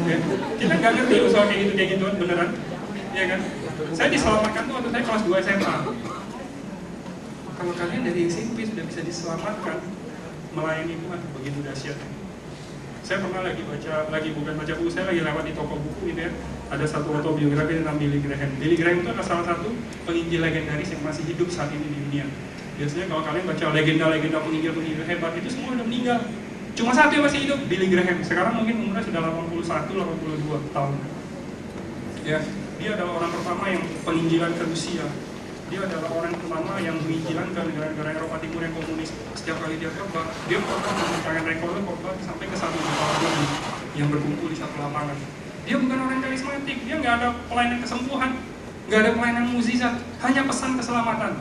Ya. Kita nggak ngerti loh soal kayak gituan beneran. Ya kan? Saya diselamatkan tuh waktu saya kelas 2 SMA. Kalau kalian dari SMP sudah bisa diselamatkan, melayani Tuhan, begitu dahsyatnya. Saya pernah bukan baca buku, saya lagi lewat di toko buku gitu ya. Ada satu autobiografi tentang Billy Graham. Billy Graham itu adalah salah satu penginjil legendaris yang masih hidup saat ini di dunia. Biasanya kalau kalian baca legenda-legenda penginjil hebat itu semua udah meninggal. Cuma satu yang masih hidup, Billy Graham. Sekarang mungkin umurnya sudah 81-82 tahun. Ya, dia adalah orang pertama yang penginjilan ke Rusia. Dia adalah orang pertama yang menginjilan ke negara-negara Eropa Timur yang komunis. Setiap kali dia khotbah, dia memecahkan rekor khotbah sampai ke 1 juta orang yang berkumpul di satu lapangan. Dia bukan orang karismatik, dia nggak ada pelayanan kesembuhan, nggak ada pelayanan mukjizat, hanya pesan keselamatan.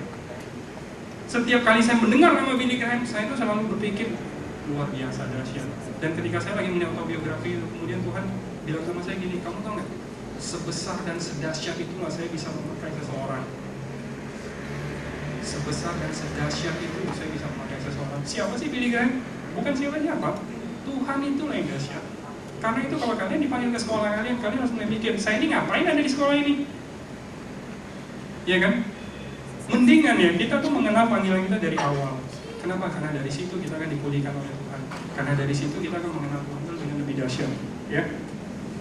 Setiap kali saya mendengar nama Billy Graham, saya itu selalu berpikir luar biasa dahsyat. Dan ketika saya lagi menulis autobiografi itu, kemudian Tuhan bilang sama saya gini, kamu tahu nggak? Sebesar dan sedahsyat itulah saya bisa memakai seseorang. Sebesar dan sedahsyat itu saya bisa memakai seseorang. Siapa sih Billy Graham? Bukan siapa-siapa. Tuhan itulah yang dahsyat. Karena itu kalau kalian dipanggil ke sekolah kalian harus mulai mikir, saya ini ngapain ada di sekolah ini? Ya kan? Mendingan ya, kita tuh mengenal panggilan kita dari awal. Kenapa? Karena dari situ kita akan dipulihkan oleh Tuhan. Karena dari situ kita akan mengenal Tuhan dengan lebih dahsyat. Ya,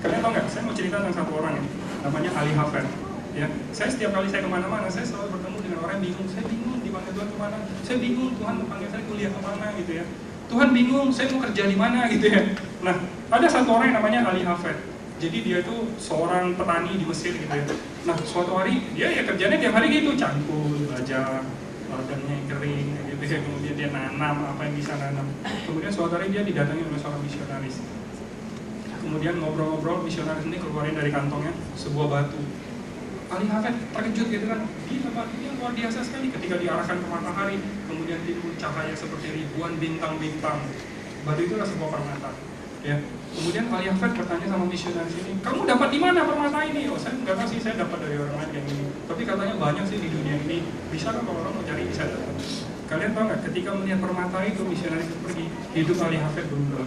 kalian tahu nggak? Saya mau cerita tentang satu orang ya, namanya Ali Hafed. Ya, saya setiap kali saya kemana-mana, saya selalu bertemu dengan orang yang bingung. Saya bingung dipanggil Tuhan kemana? Saya bingung Tuhan panggil saya kuliah kemana gitu ya. Tuhan bingung, saya mau kerja di mana gitu ya. Nah, ada satu orang yang namanya Ali Hafed. Jadi dia itu seorang petani di Mesir gitu ya. Nah, suatu hari dia ya kerjanya tiap hari gitu, cangkul, belajar, ladangnya yang kering gitu ya. Kemudian dia nanam apa yang bisa nanam. Kemudian suatu hari dia didatangi oleh seorang misionaris. Kemudian ngobrol-ngobrol, misionaris ini keluarin dari kantongnya sebuah batu. Ali Hafed terkejut gitu kan, gila batunya luar biasa sekali. Ketika diarahkan ke matahari, kemudian timbul cahaya seperti ribuan bintang-bintang. Batu itu adalah sebuah permata. Ya. Kemudian Ali Hafed bertanya sama misionaris ini, kamu dapat di mana permata ini? Oh, saya nggak tahu sih, saya dapat dari orang lain kayak gini. Tapi katanya banyak sih di dunia ini. Bisa kan kalau orang mau cari bisa dapat. Kalian tahu nggak? Ketika melihat permata itu, misionaris itu pergi, hidup Ali Hafed berubah.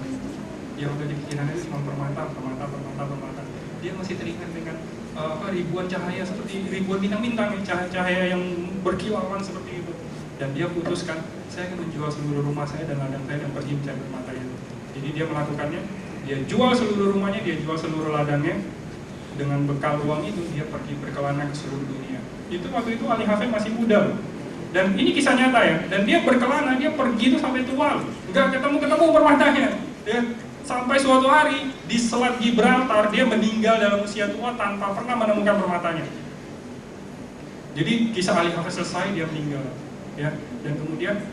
Yang udah di pikirannya itu cuma permata. Dia masih teringat dengan ribuan cahaya seperti ribuan bintang-bintang, cahaya yang berkilauan seperti itu. Dan dia putuskan, saya akan menjual seluruh rumah saya dan ladang saya dan pergi mencari permata itu. Jadi dia melakukannya, dia jual seluruh rumahnya, dia jual seluruh ladangnya. Dengan bekal uang itu dia pergi berkelana ke seluruh dunia. Itu waktu itu Ali Hafed masih muda. Dan ini kisah nyata ya. Dan dia berkelana, dia pergi itu sampai tua, nggak ketemu permatanya. Ya. Sampai suatu hari di Selat Gibraltar dia meninggal dalam usia tua tanpa pernah menemukan permatanya. Jadi kisah Ali Hafed selesai, dia meninggal. Ya. Dan kemudian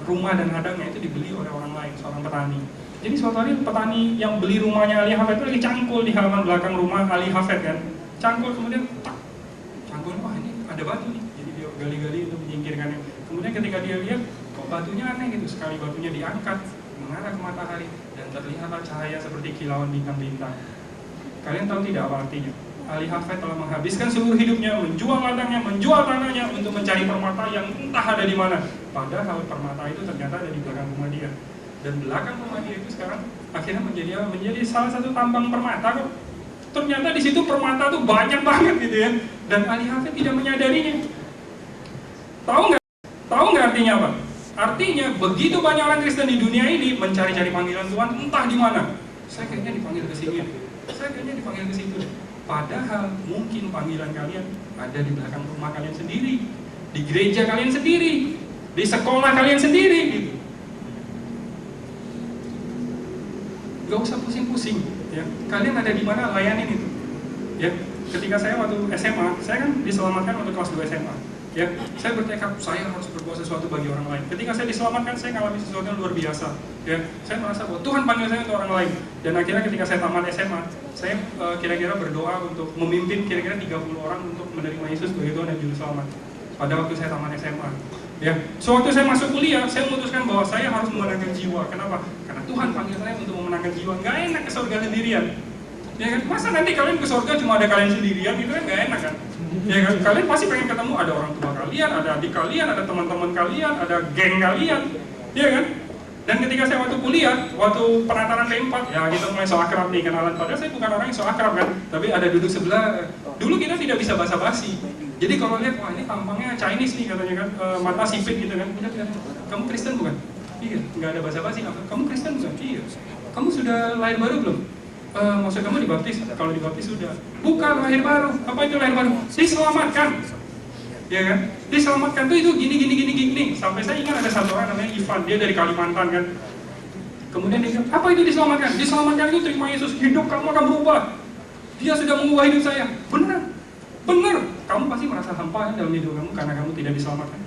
rumah dan ladangnya itu dibeli oleh orang lain, seorang petani. Jadi suatu hari petani yang beli rumahnya Ali Hafed itu lagi cangkul di halaman belakang rumah Ali Hafed kan. Cangkul kemudian tak. Cangkul, wah ini ada batu nih. Jadi dia gali-gali untuk menyingkirkannya. Kemudian ketika dia lihat kok batunya aneh gitu, sekali batunya diangkat mengarah ke matahari dan terlihatlah cahaya seperti kilauan bintang-bintang. Kalian tahu tidak apa artinya? Ali Hafed telah menghabiskan seluruh hidupnya menjual ladangnya, menjual tanahnya untuk mencari permata yang entah ada di mana. Padahal permata itu ternyata ada di belakang rumah dia. Dan belakang rumah dia itu sekarang akhirnya menjadi salah satu tambang permata kok. Ternyata di situ permata tuh banyak banget gitu ya. Dan Ali Hafed tidak menyadarinya. Tahu nggak artinya apa? Artinya begitu banyak orang Kristen di dunia ini mencari-cari panggilan Tuhan entah di mana. Saya kayaknya dipanggil ke sini. Saya kayaknya dipanggil ke situ. Padahal mungkin panggilan kalian ada di belakang rumah kalian sendiri, di gereja kalian sendiri, di sekolah kalian sendiri gitu. Gak usah pusing-pusing ya. Kalian ada di mana, layanin itu. Ya, ketika saya waktu SMA, saya kan diselamatkan waktu kelas 2 SMA. Ya, saya bertekad saya harus berbuat sesuatu bagi orang lain. Ketika saya diselamatkan, saya mengalami sesuatu yang luar biasa. Ya, saya merasa bahwa Tuhan panggil saya untuk orang lain. Dan akhirnya ketika saya tamat SMA, saya kira-kira berdoa untuk memimpin kira-kira 30 orang untuk menerima Yesus sebagai Tuhan dan Juru Selamat. Pada waktu saya tamat SMA. Ya, sewaktu saya masuk kuliah, saya memutuskan bahwa saya harus memenangkan jiwa. Kenapa? Karena Tuhan panggil saya untuk memenangkan jiwa. Gak enak ke surga sendirian. Ya kan? Masa nanti kalian ke surga cuma ada kalian sendirian, itu kan gak enak kan? Ya kan? Kalian pasti pengen ketemu ada orang tua kalian, ada adik kalian, ada teman-teman kalian, ada geng kalian. Ya kan? Dan ketika saya waktu kuliah, waktu penataran P4, ya kita mulai so akrab nih, kenalan. Padahal saya bukan orang yang so akrab kan, tapi ada duduk sebelah. Dulu kita tidak bisa basa-basi. Jadi kalau lihat, wah ini tampangnya Chinese nih katanya kan, mata sipit gitu kan. Kamu Kristen bukan? Iya, nggak ada basa-basi. Kamu Kristen bukan? Iya. Kamu sudah lahir baru belum? Maksud kamu dibaptis? Kalau dibaptis sudah. Bukan lahir baru. Apa itu lahir baru? Diselamatkan. Ya kan? Diselamatkan tuh itu gini. Sampai saya ingat ada satu orang namanya Ivan, dia dari Kalimantan kan. Kemudian dia bilang, apa itu diselamatkan? Diselamatkan itu terima Yesus, hidup kamu akan berubah. Dia sudah mengubah hidup saya. Benar. Kamu pasti merasa hampa kan dalam hidup kamu karena kamu tidak diselamatkan.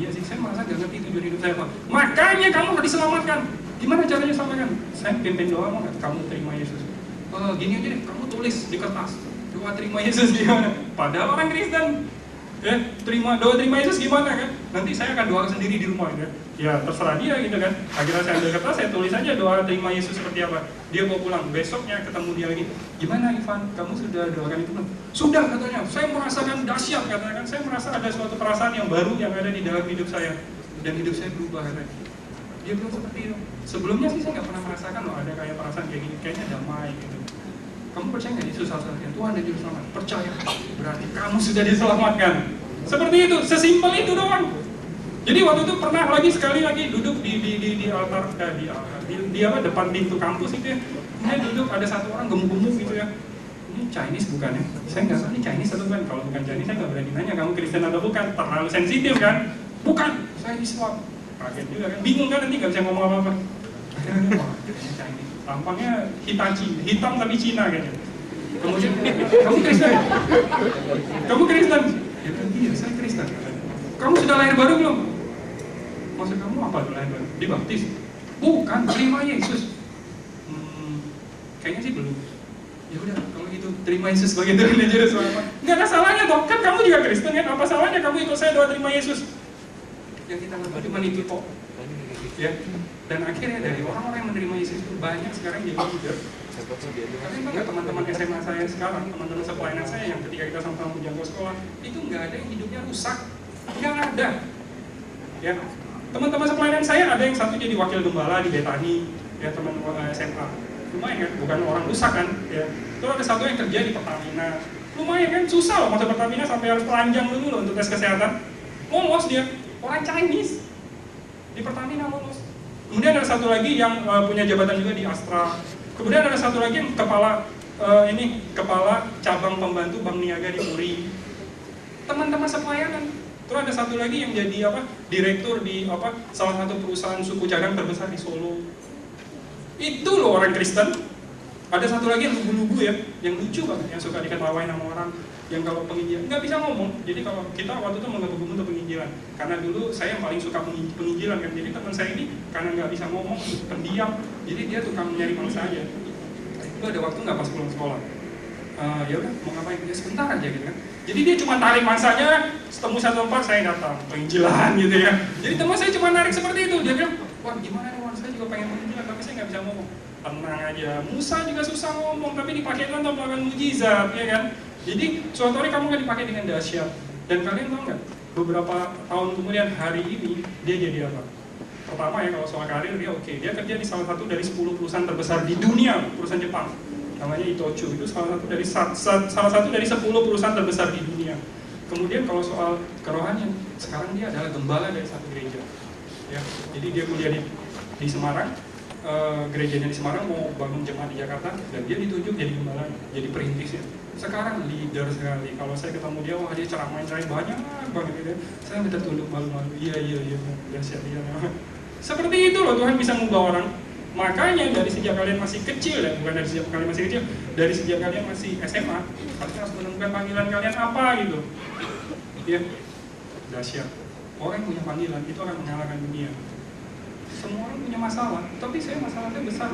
Iya sih, saya merasa gak ngerti tujuan hidup saya apa. Makanya kamu harus diselamatkan. Gimana caranya selamatkan? Saya pimpin doa mau nggak? Kamu terima Yesus. Gini aja deh, kamu tulis di kertas doa terima Yesus gimana? Padahal orang Kristen. Ya, doa terima Yesus gimana kan? Nanti saya akan doa sendiri di rumah ya. Ya terserah dia gitu kan. Akhirnya saya ambil kertas, saya tulis aja doa terima Yesus seperti apa. Dia mau pulang, besoknya ketemu dia lagi. Gimana Ivan? Kamu sudah doakan itu belum? Sudah katanya. Saya merasakan dahsyat katanya kan. Saya merasa ada suatu perasaan yang baru yang ada di dalam hidup saya dan hidup saya berubah katanya. Dia Dia bilang seperti itu. Sebelumnya sih saya nggak pernah merasakan loh ada kayak perasaan kayak gini, kayaknya damai gitu. Kamu percaya nggak di susah-susahnya Tuhan ada juru selamat? Percaya, berarti kamu sudah diselamatkan. Seperti itu, sesimpel itu doang. Jadi waktu itu pernah lagi sekali lagi duduk di altar, di apa depan pintu kampus itu ya. Dia duduk, ada satu orang gemuk-gemuk gitu ya. Ini Chinese bukan ya? Saya nggak tahu ini Chinese atau bukan. Kalau bukan Chinese saya nggak berani nanya kamu Kristen atau bukan. Terlalu sensitif kan? Bukan, saya Islam. Kaget juga kan? Bingung kan nanti nggak bisa ngomong apa-apa. Akhirnya wah, ini Chinese. Tampangnya Hitachi, hitam tapi Cina kayaknya. Kemudian, kamu Kristen? Kamu Kristen? Dia bilang, iya saya Kristen. Kamu sudah lahir baru belum? Maksud kamu apa tuh lahir baru? Dibaptis? Bukan, terima Yesus. Kayaknya sih belum. Ya udah, kalau gitu terima Yesus sebagai Tuhan dan Juru Selamat. Nggak ada salahnya toh, kan kamu juga Kristen kan? Apa salahnya kamu ikut saya doa terima Yesus? Yang kita ngerti cuma itu kok. Ya. Dan akhirnya dari orang-orang yang menerima Yesus itu banyak sekarang jadi leader. Kalian tahu nggak teman-teman SMA saya sekarang, teman-teman sepelayanan saya yang ketika kita sama-sama menjangkau sekolah, itu nggak ada yang hidupnya rusak, nggak ada. Ya, teman-teman sepelayanan saya ada yang satu jadi wakil gembala di Betani, ya teman SMA, lumayan kan, bukan orang rusak kan, ya. Terus ada satu yang kerja di Pertamina, lumayan kan, susah loh masuk Pertamina sampai harus telanjang dulu loh untuk tes kesehatan, lolos dia, orang Chinese di Pertamina lolos. Kemudian ada satu lagi yang punya jabatan juga di Astra. Kemudian ada satu lagi yang kepala cabang pembantu Bank Niaga di Puri. Teman-teman sepelayanan. Terus ada satu lagi yang jadi direktur di salah satu perusahaan suku cadang terbesar di Solo. Itu loh orang Kristen. Ada satu lagi yang lugu-lugu ya, yang lucu banget, yang suka diketawain sama orang, yang kalau penginjilan nggak bisa ngomong. Jadi kalau kita waktu itu menggabung untuk penginjilan, karena dulu saya yang paling suka penginjilan kan. Jadi teman saya ini karena nggak bisa ngomong, pendiam, jadi dia tukang nyari mangsa aja. Itu ada waktu nggak pas pulang sekolah. Ya udah mau ngapain? Ya sebentar aja gitu kan. Jadi dia cuma tarik mangsanya, ketemu satu tempat saya datang penginjilan gitu ya. Jadi teman saya cuma narik seperti itu. Dia bilang, wah gimana nih, saya juga pengen penginjilan tapi saya nggak bisa ngomong. Tenang aja, Musa juga susah ngomong tapi dipakai untuk melakukan mujizat, ya kan? Jadi suatu hari kamu kan dipakai dengan dahsyat. Dan kalian tahu nggak? Beberapa tahun kemudian hari ini dia jadi apa? Pertama ya kalau soal karir dia oke. Dia kerja di salah satu dari 10 perusahaan terbesar di dunia, perusahaan Jepang. Namanya Itochu. Itu salah satu dari 10 perusahaan terbesar di dunia. Kemudian kalau soal kerohanian, sekarang dia adalah gembala dari satu gereja. Ya, jadi dia kuliah di Semarang. Gerejanya di Semarang mau bangun jemaat di Jakarta dan dia ditunjuk jadi gembala, jadi perintisnya. Sekarang leader sekali. Kalau saya ketemu dia, wah dia ceramah banyak banget gitu. Saya minta tunduk malu-malu. Iya, dahsyat dia. Seperti itu loh Tuhan bisa mengubah orang. Makanya dari sejak kalian masih kecil ya, bukan dari sejak kalian masih kecil, dari sejak kalian masih SMA, kalian harus menemukan panggilan kalian apa gitu. Ya, dahsyat. Orang yang punya panggilan itu akan mengalahkan dunia. Semua orang punya masalah, tapi saya masalahnya besar.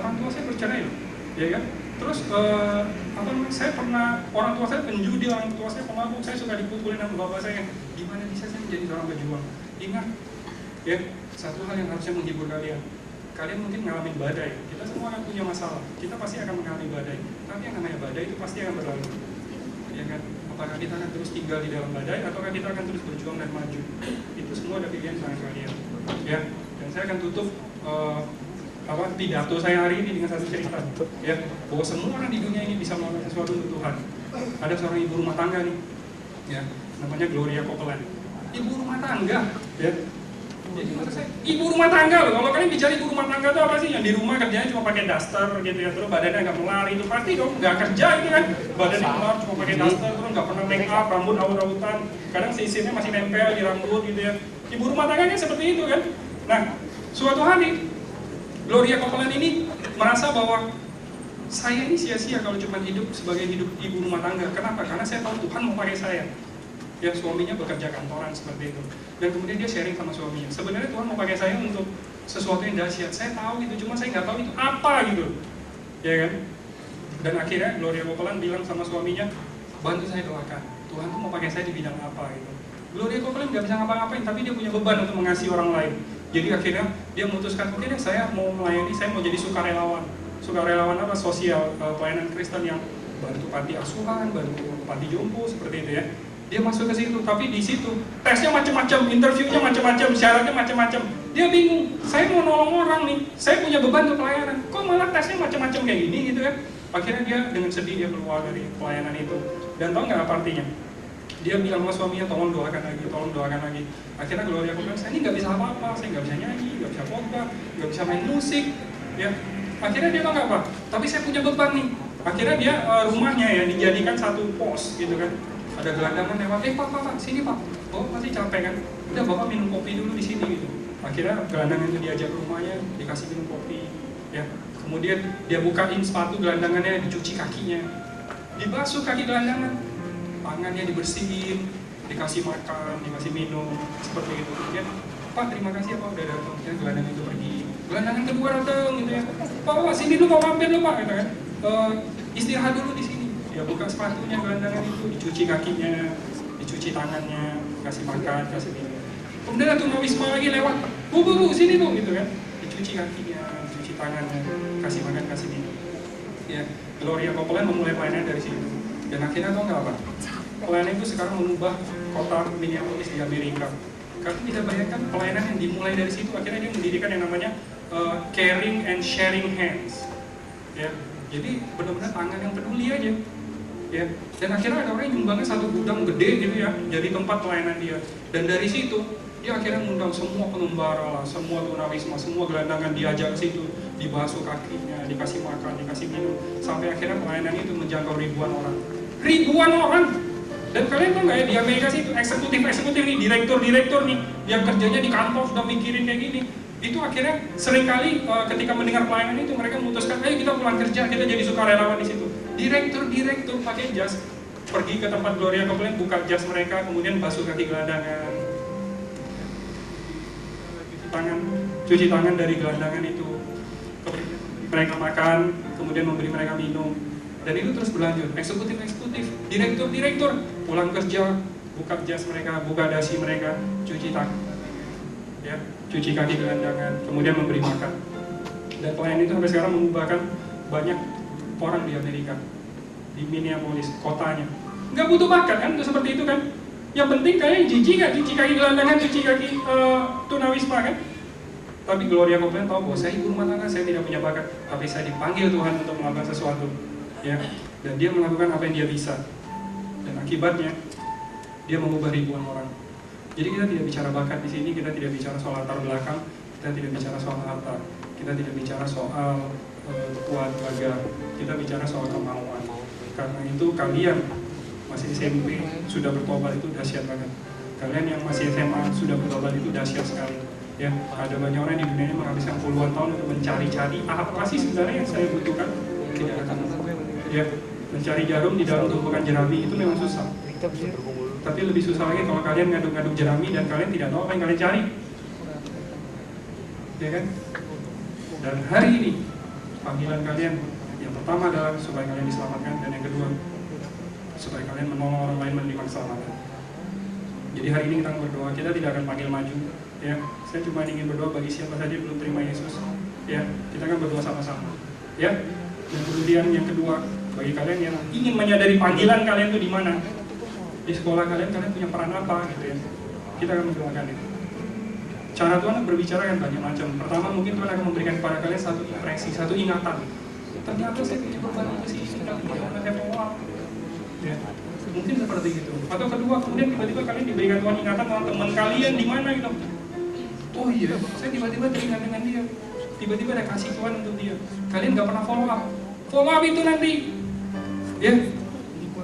Orang tua saya bercerai, ya kan? Terus saya pernah, orang tua saya penjudi, orang tua saya pemabuk, saya suka dipukulin sama bapak saya. Gimana bisa saya menjadi seorang pejuang? Ingat, ya satu hal yang harusnya menghibur kalian. Kalian mungkin ngalamin badai. Kita semua akan punya masalah. Kita pasti akan mengalami badai. Tapi yang namanya badai itu pasti akan berlalu, ya kan? Apakah kita akan terus tinggal di dalam badai, ataukah kita akan terus berjuang dan maju? Itu semua ada pilihan tangan kalian, ya. Dan saya akan tutup pidato saya hari ini dengan satu cerita, ya, bahwa semua orang di dunia ini bisa melakukan sesuatu untuk Tuhan. Ada seorang ibu rumah tangga nih, ya, namanya Gloria Copeland. Ibu rumah tangga, ya. Jadi maksud saya, ibu rumah tangga loh. Kalau kalian bicara ibu rumah tangga itu apa sih? Yang di rumah kerjanya cuma pakai daster gitu ya, terus badannya nggak melar, itu pasti dong nggak kerja itu kan. Badannya melar cuma pakai daster, terus nggak pernah make up, rambut awut-awutan, kadang sisirnya masih nempel di rambut gitu ya. Ibu rumah tangga kan seperti itu kan. Nah, suatu hari Gloria Copeland ini merasa bahwa saya ini sia-sia kalau cuma hidup sebagai hidup ibu rumah tangga. Kenapa? Karena saya tahu Tuhan mau pakai saya. Ya, suaminya bekerja kantoran seperti itu. Dan kemudian dia sharing sama suaminya. Sebenarnya Tuhan mau pakai saya untuk sesuatu yang dahsyat. Saya tahu itu, cuma saya nggak tahu itu apa gitu. Ya kan? Dan akhirnya Gloria Copeland bilang sama suaminya, bantu saya doakan. Tuhan tuh mau pakai saya di bidang apa gitu. Gloria Copeland nggak bisa ngapa-ngapain, tapi dia punya beban untuk mengasihi orang lain. Jadi akhirnya dia memutuskan, oke deh saya mau melayani, saya mau jadi sukarelawan. Sukarelawan apa? Sosial, pelayanan Kristen yang bantu panti asuhan, bantu panti jompo, seperti itu ya. Dia masuk ke situ, tapi di situ tesnya macam-macam, interviewnya macam-macam, syaratnya macam-macam. Dia bingung, saya mau nolong orang nih, saya punya beban untuk pelayanan, kok malah tesnya macam-macam kayak gini gitu kan. Akhirnya dia dengan sedih dia keluar dari pelayanan itu. Dan tahu nggak apa artinya? Dia bilang sama suaminya, tolong doakan lagi, tolong doakan lagi. Akhirnya Gloria bilang, saya ini nggak bisa apa-apa, saya nggak bisa nyanyi, nggak bisa khotbah, nggak bisa main musik, ya. Akhirnya dia tahu nggak apa? Tapi saya punya beban nih. Akhirnya dia rumahnya ya dijadikan satu pos gitu kan. Ada gelandangan lewat, pak, sini pak. Oh masih capek kan? Udah bapak minum kopi dulu di sini gitu. Akhirnya gelandangan itu diajak ke rumahnya, dikasih minum kopi, ya. Kemudian dia bukain sepatu gelandangannya, dicuci kakinya, dibasuh kaki gelandangan, tangannya dibersihin, dikasih makan, dikasih minum, seperti itu. Kemudian, Pak terima kasih ya Pak udah datang. Kemudian gelandangan itu pergi. Gelandangan kedua datang gitu ya. Pak sini dulu, mau mampir dulu Pak, gitu kan. Istirahat dulu di sini. Dia buka sepatunya gelandangan itu, dicuci kakinya, dicuci tangannya, kasih makan, kasih minum. Kemudian tunawisma lagi lewat, bu, sini bu, gitu kan. Dicuci kakinya, dicuci tangannya, kasih makan, kasih minum. Ya, Gloria Copeland memulai pelayanan dari situ. Dan akhirnya tau nggak apa? Pelayanan itu sekarang mengubah kota Minneapolis di Amerika. Karena bisa bayangkan pelayanan yang dimulai dari situ, akhirnya dia mendirikan yang namanya Caring and Sharing Hands. Ya, jadi benar-benar tangan yang peduli aja. Ya, dan akhirnya ada orang yang nyumbangnya satu gudang gede gitu ya, jadi tempat pelayanan dia. Dan dari situ dia akhirnya mengundang semua pengembara lah, semua tunawisma, semua gelandangan diajak ke situ, dibasuh kakinya, dikasih makan, dikasih minum, sampai akhirnya pelayanan itu menjangkau ribuan orang. Ribuan orang. Dan kalian tahu nggak ya, di Amerika sih eksekutif nih, direktur nih, yang kerjanya di kantor sudah mikirin kayak gini. Itu akhirnya seringkali ketika mendengar pelayanan itu mereka memutuskan, ayo kita pulang kerja, kita jadi sukarelawan di situ. Direktur pakai jas, pergi ke tempat Gloria Copeland, buka jas mereka, kemudian basuh kaki gelandangan, cuci tangan dari gelandangan itu, mereka makan, kemudian memberi mereka minum, dan itu terus berlanjut. Eksekutif, direktur pulang kerja, buka jas mereka, buka dasi mereka, cuci tangan, ya, cuci kaki gelandangan, kemudian memberi makan. Dan pelayanan itu sampai sekarang mengubahkan banyak orang di Amerika, di Minneapolis, kotanya. Nggak butuh bakat kan, untuk seperti itu kan. Yang penting kalian jijik nggak cuci kaki gelandangan, cuci kaki tunawisma kan. Tapi Gloria Copeland tahu bahwa saya ibu rumah tangga, saya tidak punya bakat, tapi saya dipanggil Tuhan untuk melakukan sesuatu, ya. Dan dia melakukan apa yang dia bisa. Dan akibatnya dia mengubah ribuan orang. Jadi kita tidak bicara bakat di sini, kita tidak bicara soal latar belakang, kita tidak bicara soal harta, kita tidak bicara soal kuat gagal, kita bicara soal kemauan. Karena itu kalian masih SMP sudah bertobat itu dahsyat banget. Kalian yang masih SMA sudah bertobat itu dahsyat sekali. Ya, ada banyak orang di dunia ini menghabiskan puluhan tahun untuk mencari-cari apa sih sebenarnya yang saya butuhkan. Tidak akan. Ya, mencari jarum di dalam tumpukan jerami itu memang susah. Tapi lebih susah lagi kalau kalian ngaduk-ngaduk jerami dan kalian tidak tahu apa yang kalian cari. Ya kan? Dan hari ini panggilan kalian yang pertama adalah supaya kalian diselamatkan, dan yang kedua supaya kalian menolong orang lain menerima keselamatan. Jadi hari ini kita berdoa, kita tidak akan panggil maju, ya. Saya cuma ingin berdoa bagi siapa saja yang belum terima Yesus, ya. Kita akan berdoa sama-sama, ya. Dan kemudian yang kedua, bagi kalian yang ingin menyadari panggilan kalian itu di mana, di sekolah kalian punya peran apa, gitu ya. Kita akan mendoakan itu. Cara Tuhan berbicara kan banyak macam. Pertama mungkin Tuhan akan memberikan kepada kalian satu impresi, satu ingatan. Ternyata saya punya beban apa sih, tidak punya orang saya follow. Ya, mungkin seperti itu. Atau kedua, kemudian tiba-tiba kalian diberikan Tuhan ingatan tentang teman kalian di mana gitu. Oh iya, saya tiba-tiba teringat dengan dia. Tiba-tiba ada kasih Tuhan untuk dia. Kalian nggak pernah follow up. Follow up itu nanti, ya,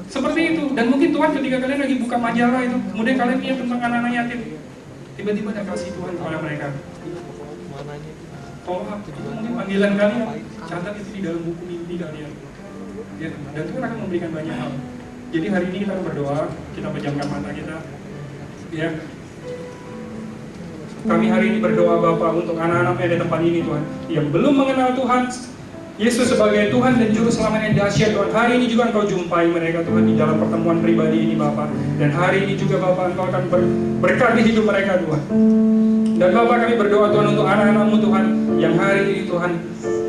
seperti itu. Dan mungkin Tuhan ketika kalian lagi buka majalah itu, kemudian kalian lihat tentang anak-anak yatim. Tiba-tiba ada kasih Tuhan kepada mereka. Follow up, itu mungkin panggilan kalian. Catat itu di dalam buku mimpi kalian. Ya, dan Tuhan akan memberikan banyak hal. Jadi hari ini kita berdoa, kita pejamkan mata kita. Ya. Kami hari ini berdoa Bapa untuk anak-anak yang ada di tempat ini Tuhan, yang belum mengenal Tuhan Yesus sebagai Tuhan dan Juru Selamat yang dahsyat Tuhan. Hari ini juga Engkau jumpai mereka Tuhan di dalam pertemuan pribadi ini Bapa. Dan hari ini juga Bapa Engkau akan berkati hidup mereka Tuhan. Dan Bapa kami berdoa Tuhan untuk anak-anak-Mu Tuhan, yang hari ini Tuhan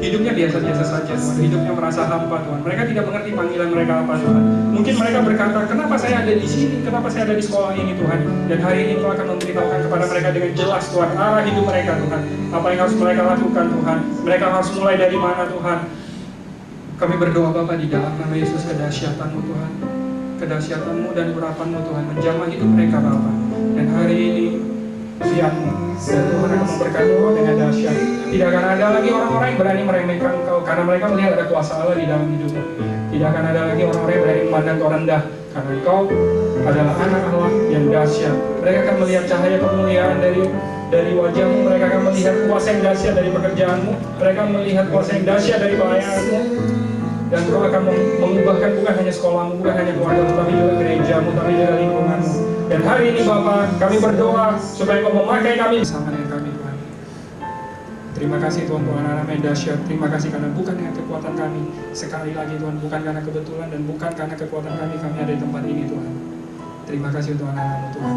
hidupnya biasa-biasa saja Tuhan, hidupnya merasa hampa Tuhan. Mereka tidak mengerti panggilan mereka apa Tuhan. Mungkin mereka berkata, kenapa saya ada di sini, kenapa saya ada di sekolah ini Tuhan. Dan hari ini Tuhan akan memberitahukan kepada mereka dengan jelas Tuhan, arah hidup mereka Tuhan, apa yang harus mereka lakukan Tuhan, mereka harus mulai dari mana Tuhan. Kami berdoa Bapa di dalam nama Yesus, kedahsyatan-Mu Tuhan, kedahsyatan-Mu dan urapan-Mu Tuhan menjamah hidup mereka Bapa. Dan hari ini ujian-Mu dan Tuhan akan memberkati Engkau dengan dahsyat. Tidak akan ada lagi orang-orang yang berani meremehkan Engkau, karena mereka melihat ada kuasa Allah di dalam hidupmu. Tidak akan ada lagi orang-orang yang berani memandang Engkau rendah, karena Engkau adalah anak Allah yang dahsyat. Mereka akan melihat cahaya kemuliaan dari wajah-Mu. Mereka akan melihat kuasa yang dahsyat dari pekerjaan-Mu. Mereka akan melihat kuasa yang dahsyat dari pelayanan-Mu. Dan Engkau akan mengubahkan bukan hanya sekolahmu, bukan hanya keluarga-Mu, tapi juga gereja-Mu, tapi juga lingkungan-Mu. Dan hari ini Bapa, kami berdoa supaya Engkau memakai kami bersama dengan kami Tuhan. Terima kasih Tuhan, Tuhan anak yang dahsyat. Terima kasih karena bukan dengan kekuatan kami, sekali lagi Tuhan, bukan karena kebetulan dan bukan karena kekuatan kami ada di tempat ini Tuhan. Terima kasih Tuhan anak-Mu Tuhan.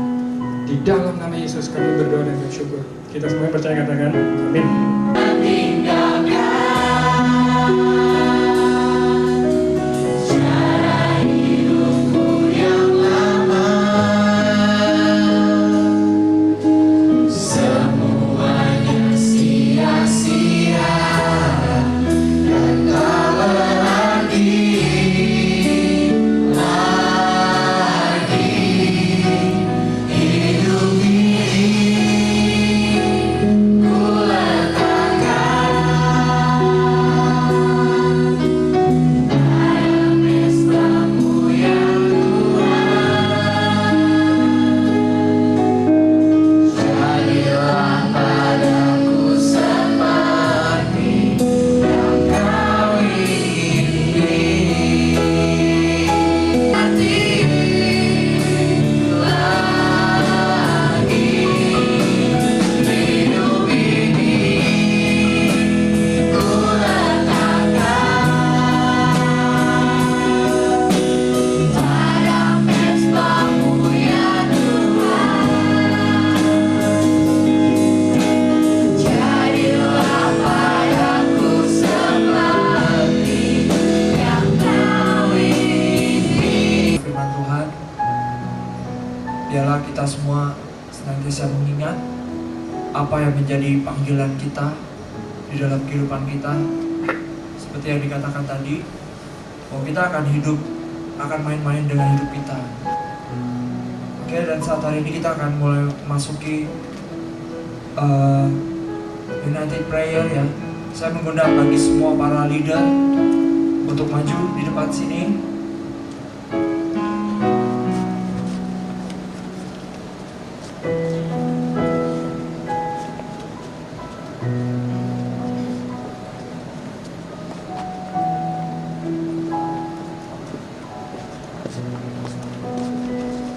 Di dalam nama Yesus kami berdoa dan bersyukur. Kita semua percaya katakan, amin. Biarlah kita semua senantiasa mengingat apa yang menjadi panggilan kita di dalam kehidupan kita. Seperti yang dikatakan tadi, bahwa kita akan hidup, akan main-main dengan hidup kita. Oke, dan saat hari ini kita akan mulai memasuki United Prayer ya. Saya mengundang bagi semua para leader untuk maju di depan sini.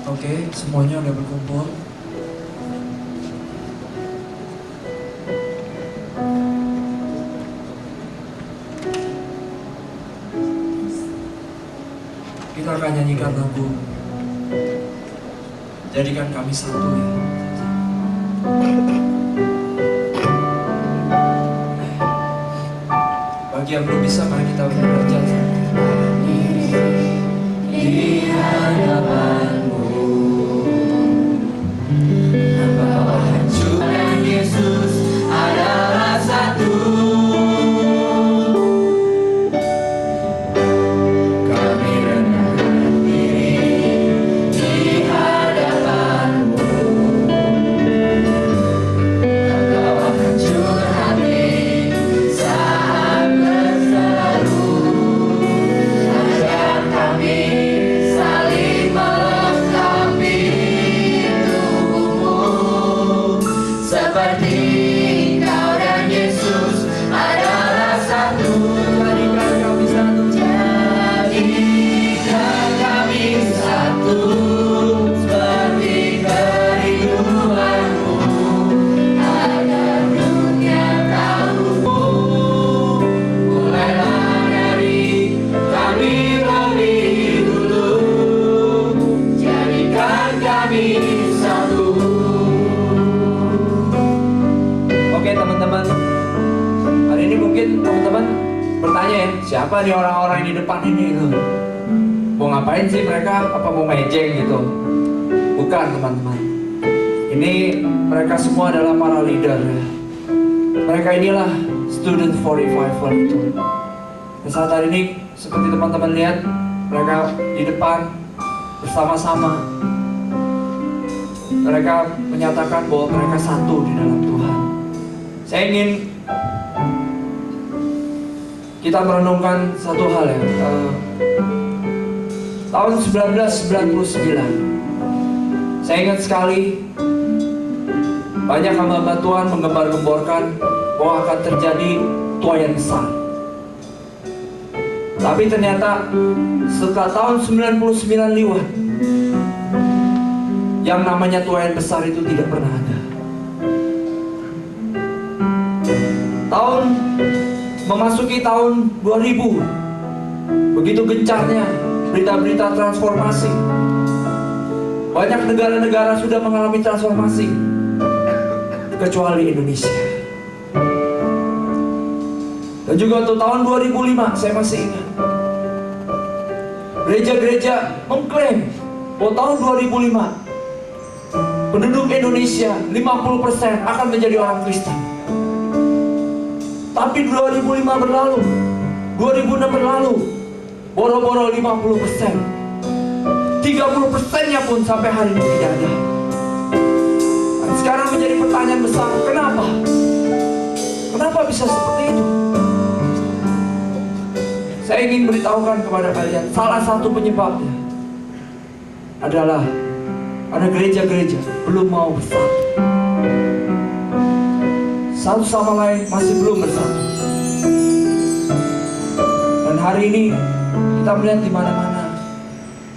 Oke, semuanya udah berkumpul. Kita akan nyanyikan lagu Jadikan Kami Satu ya. Bagi yang belum bisa, mari kita belajar di hadapanmu. Yesus adalah satu. Kami rendahkan diri di hadapan-Mu. Engkau hancur hati saat berseru. Ajar kami saling melengkapi tubuh-Mu. Seperti Engkau dan Yesus adalah satu. Jadikan kami satu. Jadikan kami satu. Seperti kerinduan-Mu agar dunia tahu. Mulailah dari kami lebih dulu. Jadikan kami satu. siapa nih orang-orang di depan ini gitu. Mau ngapain sih mereka? Apa mau mejeng gitu? Bukan teman-teman. Ini mereka semua adalah para leader ya. Mereka inilah student for revival itu. Dan saat hari ini seperti teman-teman lihat, mereka di depan bersama-sama. Mereka menyatakan bahwa mereka satu di dalam Tuhan. Saya ingin kita merenungkan satu hal ya. Tahun 1999, saya ingat sekali banyak hamba-hamba Tuhan menggembar-gemborkan bahwa akan terjadi tuaian besar. Tapi ternyata setelah tahun 99 lewat, yang namanya tuaian besar itu tidak pernah ada. Memasuki tahun 2000, begitu gencarnya berita-berita transformasi. Banyak negara-negara sudah mengalami transformasi, kecuali Indonesia. Dan juga untuk tahun 2005, saya masih ingat, gereja-gereja mengklaim bahwa tahun 2005 penduduk Indonesia 50% akan menjadi orang Kristen. Tapi 2005 berlalu, 2006 berlalu, boro-boro 50%. 30%-nya pun sampai hari ini tidak ada. Dan sekarang menjadi pertanyaan besar, kenapa? Kenapa bisa seperti itu? Saya ingin beritahukan kepada kalian, salah satu penyebabnya adalah ada gereja-gereja belum mau bersatu. Satu sama lain masih belum bersatu. Dan hari ini kita melihat di mana-mana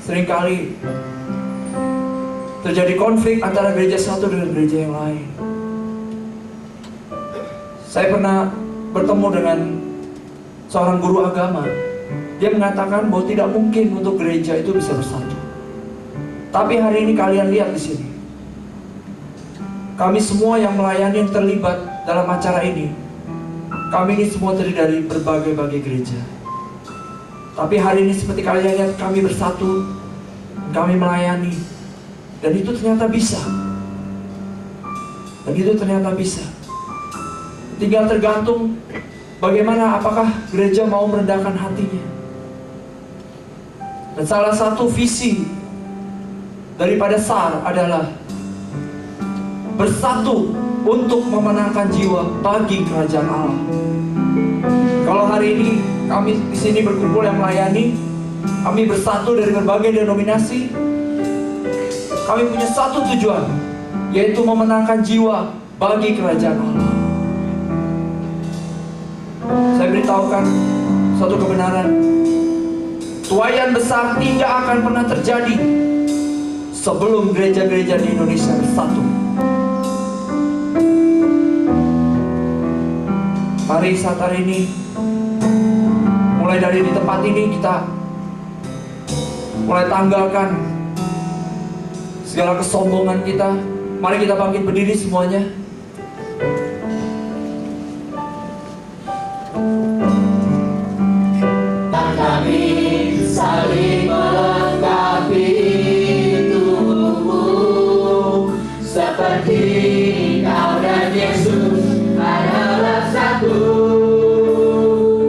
seringkali terjadi konflik antara gereja satu dengan gereja yang lain. Saya pernah bertemu dengan seorang guru agama. Dia mengatakan bahwa tidak mungkin untuk gereja itu bisa bersatu. Tapi hari ini kalian lihat di sini, kami semua yang melayani, yang terlibat dalam acara ini, kami ini semua terdiri dari berbagai-bagai gereja. Tapi hari ini seperti kalian lihat, kami bersatu, kami melayani, dan itu ternyata bisa. Dan itu ternyata bisa. Tinggal tergantung bagaimana, apakah gereja mau merendahkan hatinya. Dan salah satu visi daripada SAR adalah bersatu untuk memenangkan jiwa bagi kerajaan Allah. Kalau hari ini kami di sini berkumpul yang melayani, kami bersatu dari berbagai denominasi. Kami punya satu tujuan, yaitu memenangkan jiwa bagi kerajaan Allah. Saya beritahukan suatu kebenaran, tuaian besar tidak akan pernah terjadi sebelum gereja-gereja di Indonesia bersatu. Mari saat hari ini, mulai dari di tempat ini, kita mulai tanggalkan segala kesombongan kita. Mari kita bangkit berdiri semuanya. Kami saling melengkapi tubuhmu, seperti Kau dan Yesus adalah satu.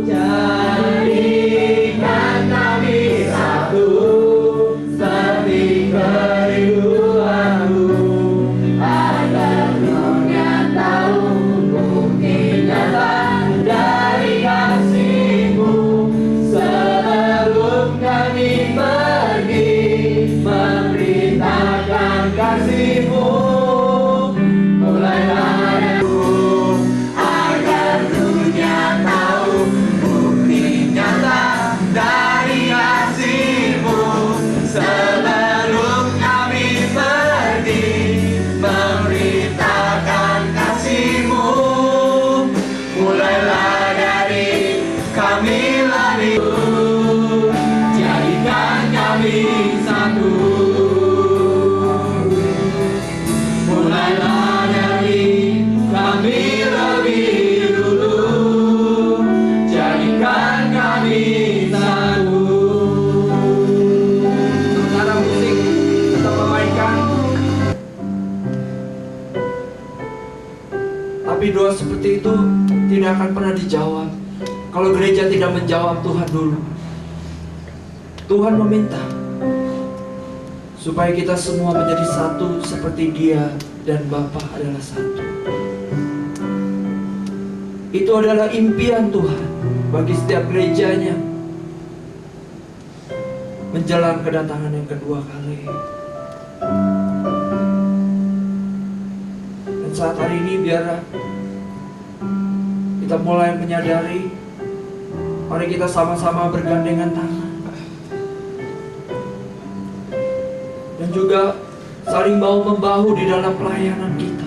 Jadikan kami satu, seperti kerinduanmu agar dunia Tapi doa seperti itu tidak akan pernah dijawab kalau gereja tidak menjawab Tuhan dulu. Tuhan meminta supaya kita semua menjadi satu seperti Dia dan Bapa adalah satu. Itu adalah impian Tuhan bagi setiap gerejanya menjelang kedatangan yang kedua kali. Dan saat hari ini biar kita mulai menyadari, mari kita sama-sama bergandengan tangan dan juga saling bahu-membahu di dalam pelayanan kita.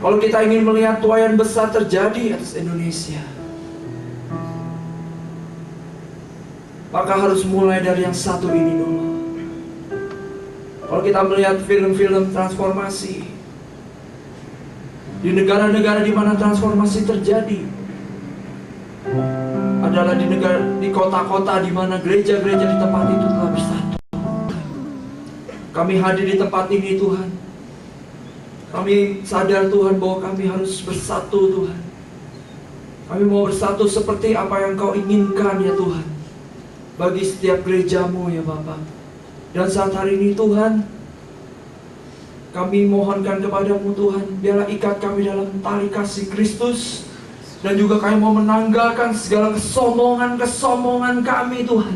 Kalau kita ingin melihat tuaian besar terjadi atas Indonesia, maka harus mulai dari yang satu ini dulu. Kalau kita melihat film-film transformasi di negara-negara di mana transformasi terjadi, adalah di kota-kota di mana gereja-gereja di tempat itu telah bersatu. Kami hadir di tempat ini Tuhan. Kami sadar Tuhan bahwa kami harus bersatu Tuhan. Kami mau bersatu seperti apa yang Kau inginkan ya Tuhan, bagi setiap gerejamu ya Bapa. Dan saat hari ini Tuhan, kami mohonkan kepadamu Tuhan, biarlah ikat kami dalam tali kasih Kristus. Dan juga kami mau menanggalkan segala kesombongan kami Tuhan.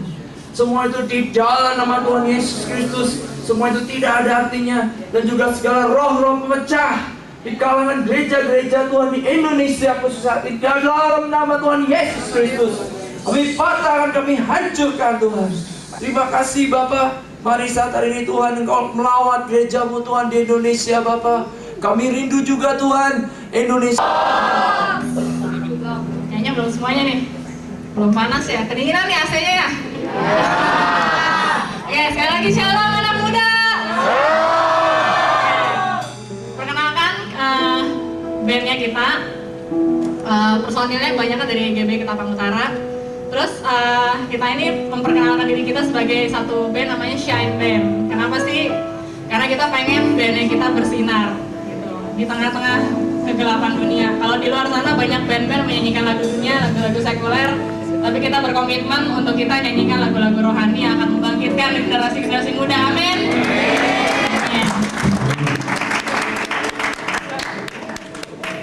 Semua itu di dalam nama Tuhan Yesus Kristus. Semua itu tidak ada artinya. Dan juga segala roh-roh pemecah di kalangan gereja-gereja Tuhan di Indonesia khususnya, di dalam nama Tuhan Yesus Kristus, kami patahkan, kami hancurkan Tuhan. Terima kasih Bapa. Mari saat hari ini Tuhan Engkau melawat gerejamu Tuhan di Indonesia Bapa. Kami rindu juga Tuhan Indonesia. Kayaknya belum semuanya nih. Belum panas ya? Kedinginan nih AC-nya ya? Oke, sekali lagi shalom anak muda. Perkenalkan bandnya kita. Personilnya kebanyakan dari GB Ketapang Utara. Terus kita ini memperkenalkan diri kita sebagai satu band namanya Shine Band. Kenapa sih? Karena kita pengen bandnya kita bersinar gitu di tengah-tengah kegelapan dunia. Kalau di luar sana banyak band-band menyanyikan lagu dunia, lagu-lagu sekuler, tapi kita berkomitmen untuk kita nyanyikan lagu-lagu rohani yang akan membangkitkan generasi-generasi muda. Amin.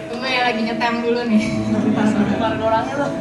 Tunggu ya, lagi nyetem dulu nih. Baru orangnya loh.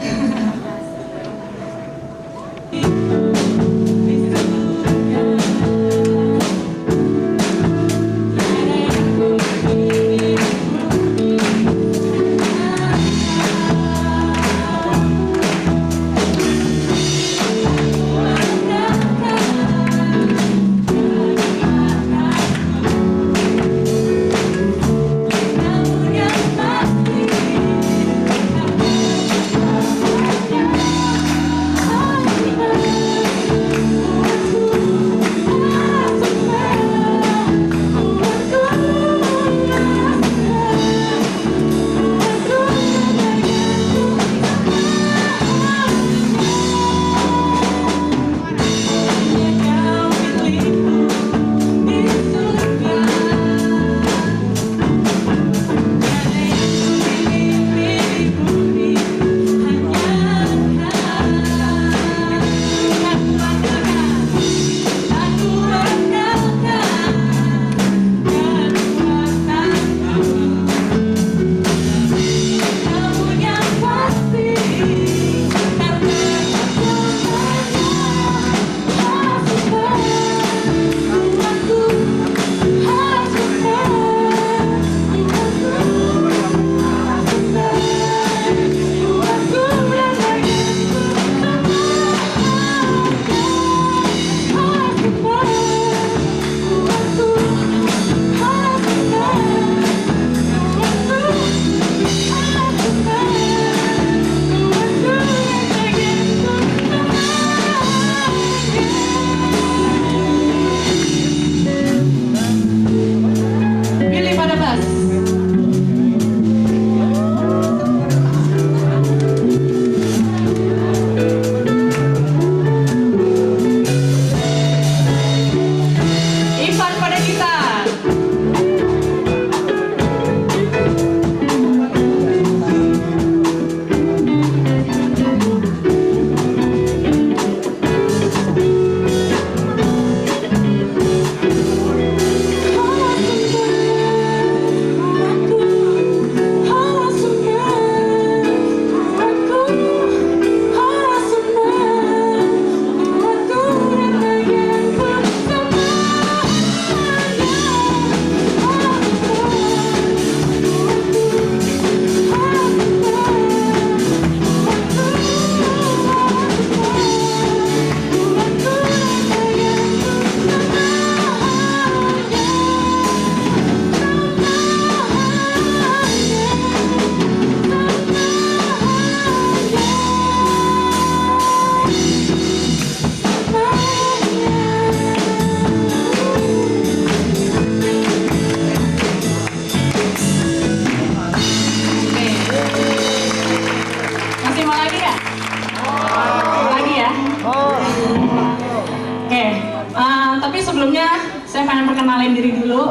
kenalin diri dulu.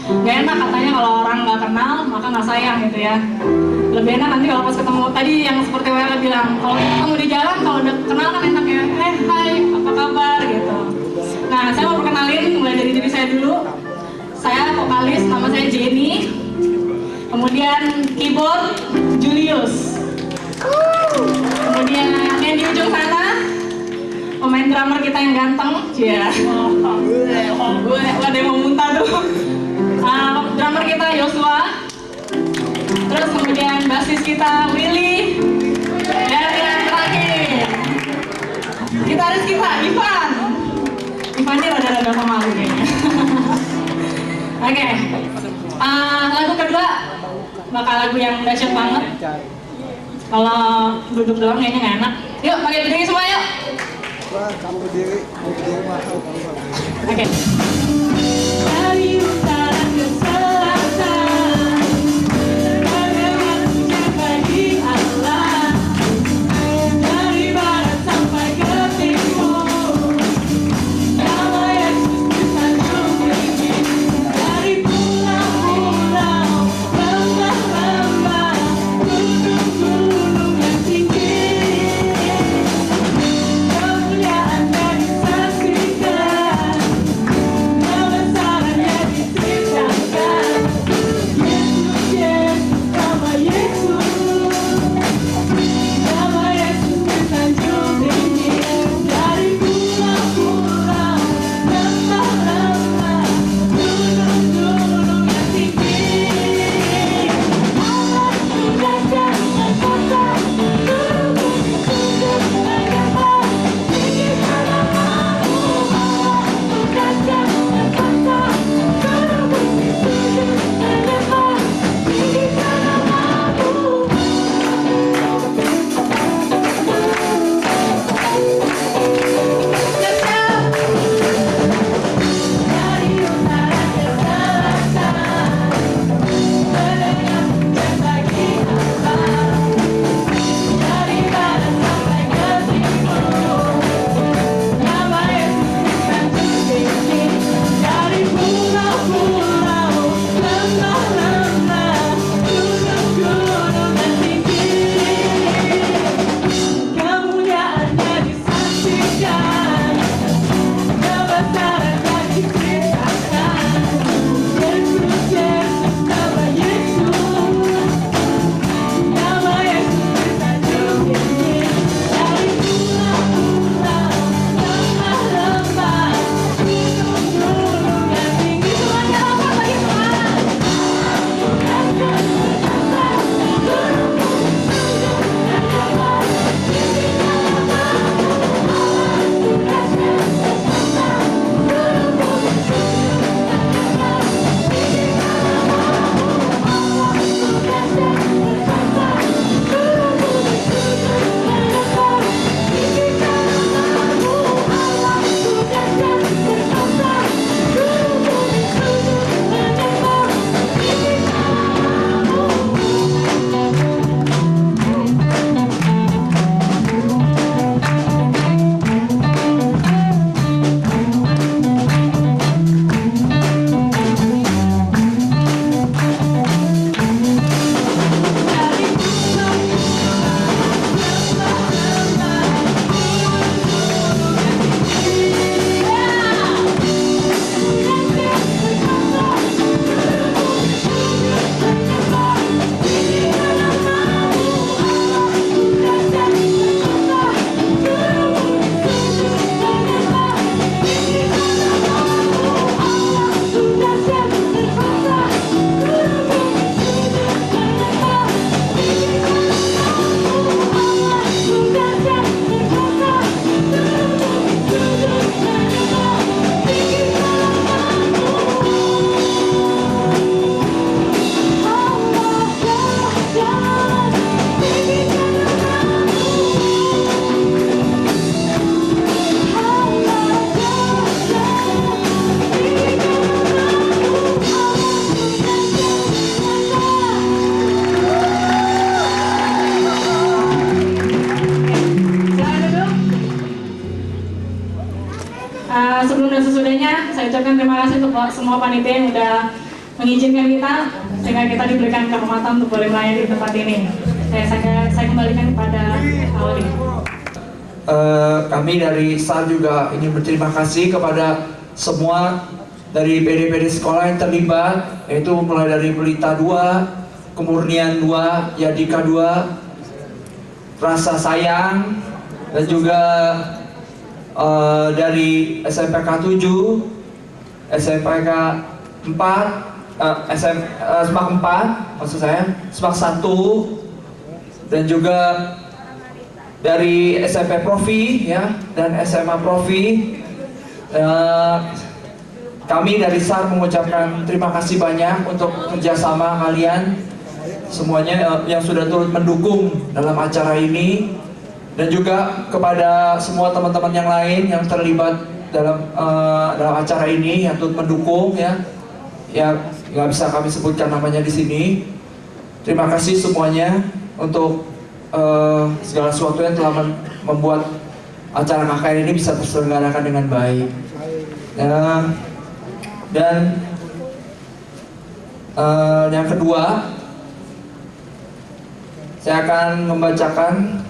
Gak enak katanya kalau orang nggak kenal maka nggak sayang gitu ya. Lebih enak nanti kalau pas ketemu tadi yang seperti Wela bilang, kalau ketemu di jalan kalau udah kenal kan enak ya, hai apa kabar gitu. Nah saya mau perkenalin mulai dari diri saya dulu. Saya vokalis, nama saya Jenny. Kemudian keyboard Julius. Kemudian yang di ujung sana pemain drummer kita yang ganteng, ya. Gue ada yang mau muntah tuh. Drummer kita Joshua. Terus kemudian basis kita Willy. Dan yang terakhir gitaris kita Ivan. Ivan ini rada-rada pemalu kayaknya. Oke. Lagu kedua bakal lagu yang dahsyat banget. Kalau duduk doang kayaknya nggak enak. Yuk, pakai berdiri semua yuk. Oke. Dari utara ke selatan, bagaimana bagi Allah. Dari barat sampai ke timur, nama Yesus disanjung tinggi. Dari pulau-pulau, lembah-lembah, gunung-gunung yang tinggi, kemuliaan disaksikan. kasih untuk semua panitia yang udah mengizinkan kita sehingga kita diberikan kehormatan untuk boleh melayani di tempat ini. Saya kembalikan kepada Auli. Kami dari SAR juga ingin berterima kasih kepada semua dari PD-PD sekolah yang terlibat, yaitu mulai dari Pelita 2, Kemurnian 2, Yadika 2, Rasa Sayang, dan juga dari SMPK 7, SMPK 4, SMAK 4, maksud saya, SMAK 1, dan juga dari SMP Profi ya, dan SMA Profi. Kami dari SAR mengucapkan terima kasih banyak untuk kerjasama kalian semuanya yang sudah turut mendukung dalam acara ini, dan juga kepada semua teman-teman yang lain yang terlibat dalam acara ini yang turut mendukung ya nggak bisa kami sebutkan namanya di sini. Terima kasih semuanya untuk segala sesuatu yang telah membuat acara KKN ini bisa terselenggarakan dengan baik. Dan yang kedua, saya akan membacakan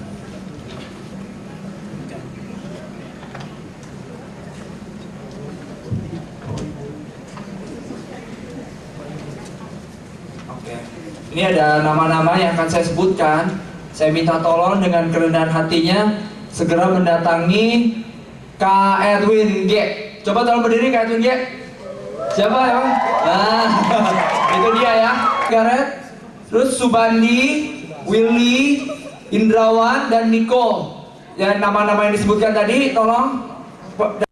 ini ada nama-nama yang akan saya sebutkan. Saya minta tolong dengan kerendahan hatinya segera mendatangi Kak Edwin G. Coba tolong berdiri Kak Edwin G. Siapa ya? Nah, itu dia ya. Gareth, terus Subandi, Willy, Indrawan, dan Niko. Ya, nama-nama yang disebutkan tadi tolong.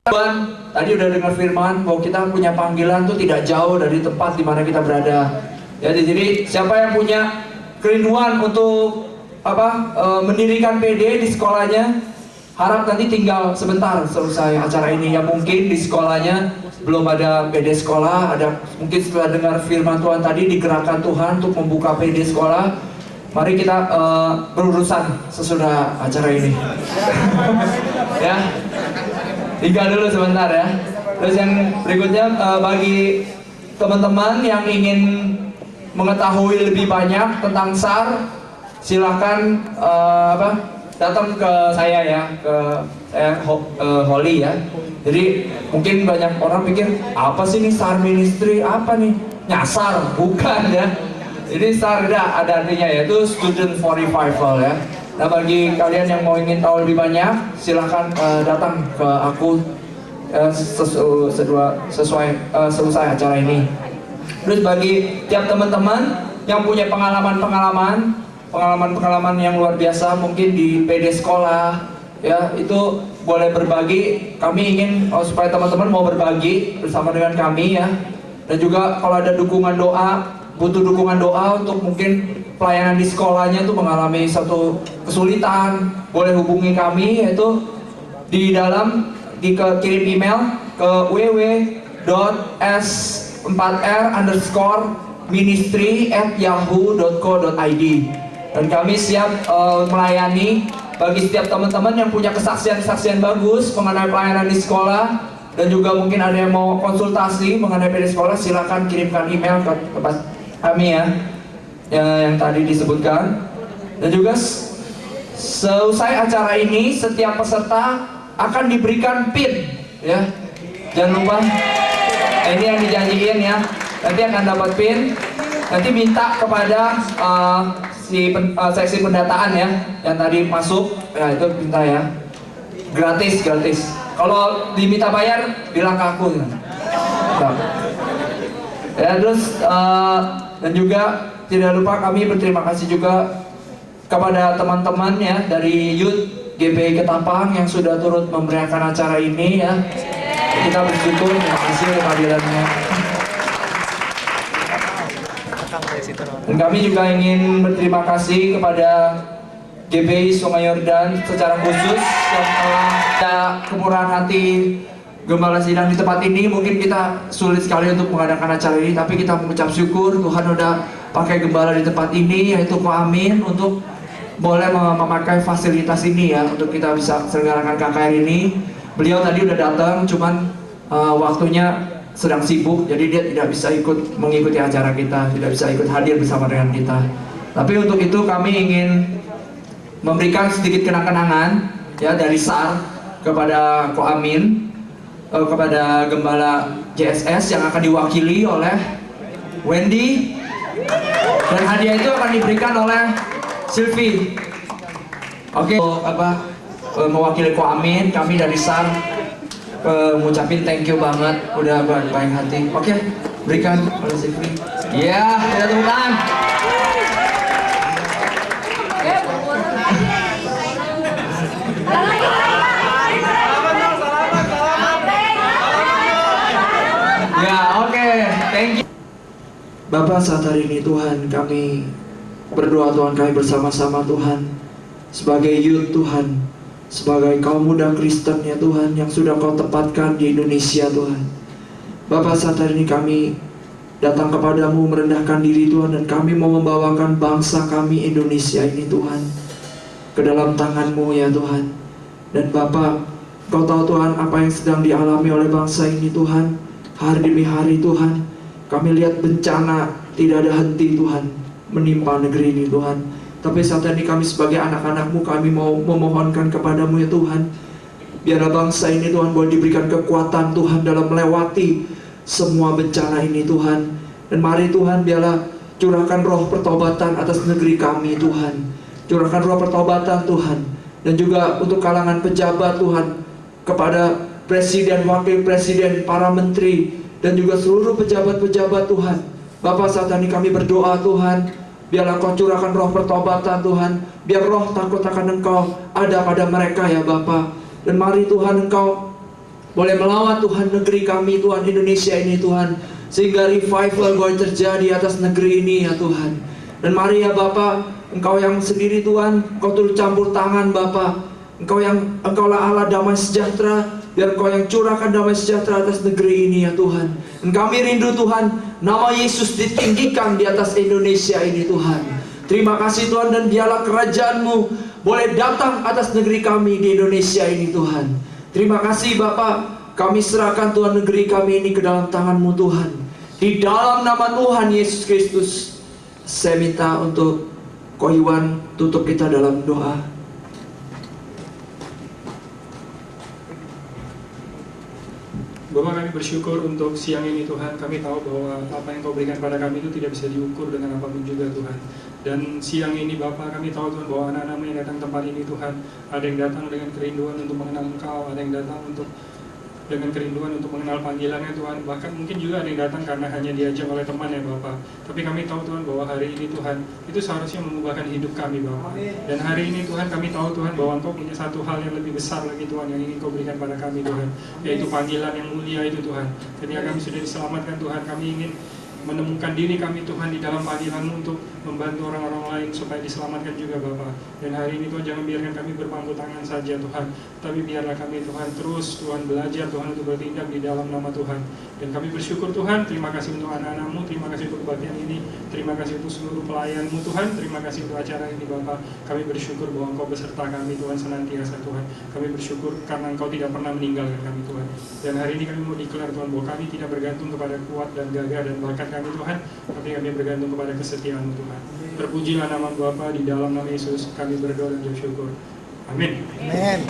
Dan tadi udah dengar firman bahwa kita punya panggilan tuh tidak jauh dari tempat di mana kita berada. Ya, jadi siapa yang punya kerinduan untuk mendirikan PD di sekolahnya, harap nanti tinggal sebentar selesai acara ini. Ya mungkin di sekolahnya belum ada PD sekolah, ada mungkin setelah dengar firman Tuhan tadi digerakkan Tuhan untuk membuka PD sekolah. Mari kita berurusan sesudah acara ini. Ya, tinggal dulu sebentar ya. Terus yang berikutnya bagi teman-teman yang ingin mengetahui lebih banyak tentang SAR, silakan datang ke saya ya, ke saya Holly ya. Jadi mungkin banyak orang pikir apa sih ini SAR Ministry, apa nih nyasar, bukan ya. Jadi SAR ada artinya, yaitu Student for Revival ya. Nah, bagi kalian yang mau ingin tahu lebih banyak, silakan datang ke aku selesai acara ini. Terus bagi tiap teman-teman yang punya pengalaman yang luar biasa mungkin di PD sekolah ya, itu boleh berbagi. Kami ingin supaya teman-teman mau berbagi bersama dengan kami ya. Dan juga kalau ada dukungan doa, butuh dukungan doa untuk mungkin pelayanan di sekolahnya itu mengalami satu kesulitan, boleh hubungi kami, yaitu di kirim email ke www.s4r_ministry@yahoo.co.id. Dan kami siap melayani bagi setiap teman-teman yang punya kesaksian-kesaksian bagus mengenai pelayanan di sekolah, dan juga mungkin ada yang mau konsultasi mengenai PD sekolah, silakan kirimkan email ke tempat kami ya, yang tadi disebutkan. Dan juga selesai acara ini setiap peserta akan diberikan PIN ya, jangan lupa. Ini yang dijanjiin ya, nanti akan dapat PIN. Nanti minta kepada seksi pendataan ya, yang tadi masuk ya, itu minta ya, gratis. Kalau diminta bayar, bilang ke aku ya. Terus dan juga tidak lupa kami berterima kasih juga kepada teman-teman ya dari Youth GBI Ketapang yang sudah turut memberikan acara ini ya. Kita bersyukur, terima kasih kehadirannya. Dan kami juga ingin berterima kasih kepada GBI Sungai Yordan secara khusus yang telah ada kemurahan hati gembala sidang di tempat ini. Mungkin kita sulit sekali untuk mengadakan acara ini, tapi kita mengucap syukur Tuhan udah pakai gembala di tempat ini, yaitu Ko Amin, untuk boleh memakai fasilitas ini ya, untuk kita bisa selenggarakan KKN ini. Beliau tadi udah datang, cuman waktunya sedang sibuk, jadi dia tidak bisa mengikuti acara kita, tidak bisa ikut hadir bersama dengan kita. Tapi untuk itu kami ingin memberikan sedikit kenang-kenangan ya dari SAR kepada Ko Amin, kepada Gembala JSS yang akan diwakili oleh Wendy, dan hadiah itu akan diberikan oleh Sylvie. Oke, mewakili Ko Amin, kami dari SAR ngucapin thank you banget, udah baik hati. Oke, berikan oleh Sylvie. Ya, ya teman. Ya, oke, thank you. Bapak, saat hari ini Tuhan, kami berdoa Tuhan, kami bersama-sama Tuhan, sebagai youth Tuhan, sebagai kaum muda Kristen ya Tuhan, yang sudah Kau tempatkan di Indonesia Tuhan. Bapak, saat hari ini kami datang kepadamu merendahkan diri Tuhan, dan kami mau membawakan bangsa kami Indonesia ini Tuhan ke dalam tangan-Mu ya Tuhan. Dan Bapak, Kau tahu Tuhan apa yang sedang dialami oleh bangsa ini Tuhan. Hari demi hari Tuhan, kami lihat bencana tidak ada henti Tuhan menimpa negeri ini Tuhan. Tapi saat ini kami sebagai anak-anak-Mu, kami mau memohonkan kepadamu ya Tuhan, biarlah bangsa ini Tuhan boleh diberikan kekuatan Tuhan dalam melewati semua bencana ini Tuhan. Dan mari Tuhan, biarlah curahkan roh pertobatan atas negeri kami Tuhan. Curahkan roh pertobatan Tuhan. Dan juga untuk kalangan pejabat Tuhan, kepada Presiden, Wakil Presiden, para menteri, dan juga seluruh pejabat-pejabat Tuhan. Bapak, saat ini kami berdoa Tuhan, biarlah Kau curahkan roh pertobatan Tuhan. Biar roh takut akan Engkau ada pada mereka ya Bapak. Dan mari Tuhan, Engkau boleh melawat Tuhan negeri kami Tuhan, Indonesia ini Tuhan, sehingga revival boleh terjadi atas negeri ini ya Tuhan. Dan mari ya Bapak, Engkau yang sendiri Tuhan, Kau turut campur tangan Bapak. Engkaulah Allah damai sejahtera. Biar Kau yang curahkan damai sejahtera atas negeri ini ya Tuhan. Dan kami rindu Tuhan, nama Yesus ditinggikan di atas Indonesia ini Tuhan. Terima kasih Tuhan, dan biarlah kerajaan-Mu boleh datang atas negeri kami di Indonesia ini Tuhan. Terima kasih Bapak, kami serahkan Tuhan negeri kami ini ke dalam tangan-Mu Tuhan. Di dalam nama Tuhan Yesus Kristus, saya minta untuk Ko Iwan tutup kita dalam doa. Bapak, kami bersyukur untuk siang ini Tuhan. Kami tahu bahwa apa yang Kau berikan pada kami itu tidak bisa diukur dengan apapun juga Tuhan. Dan siang ini Bapak, kami tahu Tuhan bahwa anak-anak-Mu yang datang tempat ini Tuhan, ada yang datang dengan kerinduan untuk mengenal Engkau, ada yang datang dengan kerinduan untuk mengenal panggilannya Tuhan. Bahkan mungkin juga ada yang datang karena hanya diajak oleh teman ya Bapak. Tapi kami tahu Tuhan bahwa hari ini Tuhan, itu seharusnya mengubahkan hidup kami Bapak. Dan hari ini Tuhan, kami tahu Tuhan bahwa Engkau punya satu hal yang lebih besar lagi Tuhan, yang ingin Kau berikan pada kami Tuhan, yaitu panggilan yang mulia itu Tuhan. Ketika kami sudah diselamatkan Tuhan, kami ingin menemukan diri kami Tuhan di dalam panggilan-Mu untuk membantu orang-orang lain supaya diselamatkan juga Bapak. Dan hari ini Tuhan, jangan biarkan kami berpangku tangan saja Tuhan, tapi biarlah kami Tuhan terus Tuhan belajar Tuhan untuk bertindak di dalam nama Tuhan. Dan kami bersyukur Tuhan, terima kasih untuk anak-anak-Mu, terima kasih untuk kebaktian ini, terima kasih untuk seluruh pelayan-Mu Tuhan, terima kasih untuk acara ini Bapak. Kami bersyukur bahwa Engkau beserta kami Tuhan senantiasa Tuhan. Kami bersyukur karena Engkau tidak pernah meninggalkan kami Tuhan. Dan hari ini kami mau declare Tuhan bahwa kami tidak bergantung kepada kuat dan gagah dan bakat kami Tuhan, tapi kami bergantung kepada kesetiaan-Mu Tuhan. Terpujilah nama Bapa, di dalam nama Yesus kami berdoa dan bersyukur. Amin. Amin.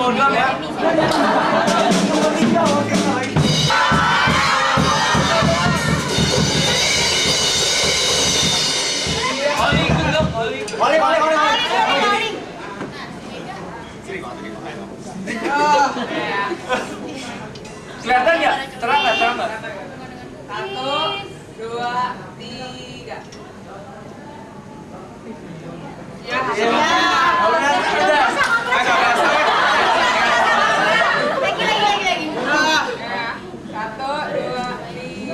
mau drum ya. Kelihatan nggak? Terang nggak? Terang nggak? 1, 2, 3. Ya, Lagi. 1, 2, 3.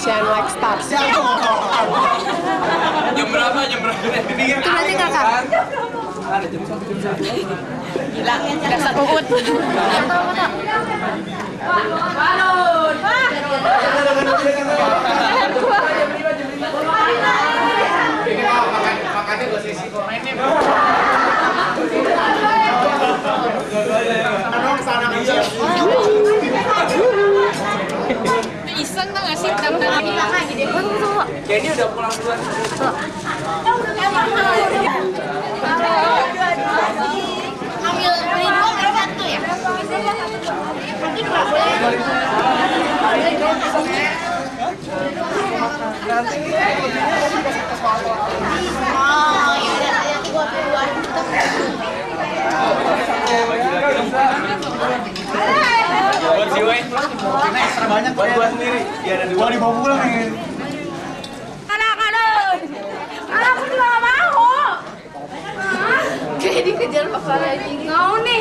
Shine like stars. Jam berapa? Jam berapa? Itu berarti kakak. Gila, dasar uut. Iseng tau gak sih daftar lagi lagi deh. Kenny udah pulang duluan. Ambil beli 2 beli 1 ya. Nanti nggak boleh. Oh, ya udah nanti gua keluar. Buat si Wei. Ini extra banyak buat gua sendiri. Dia ada 2 dibawa pulang nih. Aku juga nggak mau. Kayak dikejar paksa lagi. Mau nih.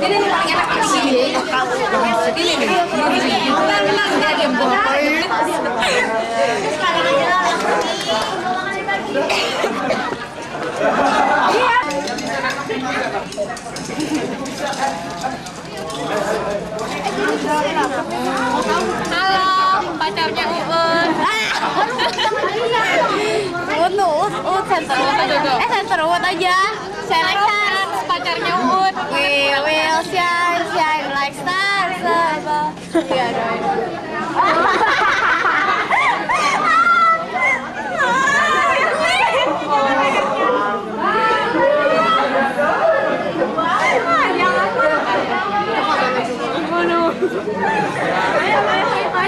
Ini nih paling enak di sini. Ini nih. Tenang dia diam sekarang aja lah. Halo, pacarnya Uut. Uut center Uut. Center Uut aja. Shine like stars, pacarnya Uut. We will shine like stars above. Iya, doain.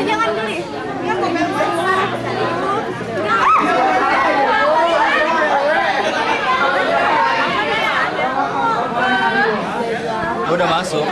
Jangan geli. Gua udah masuk.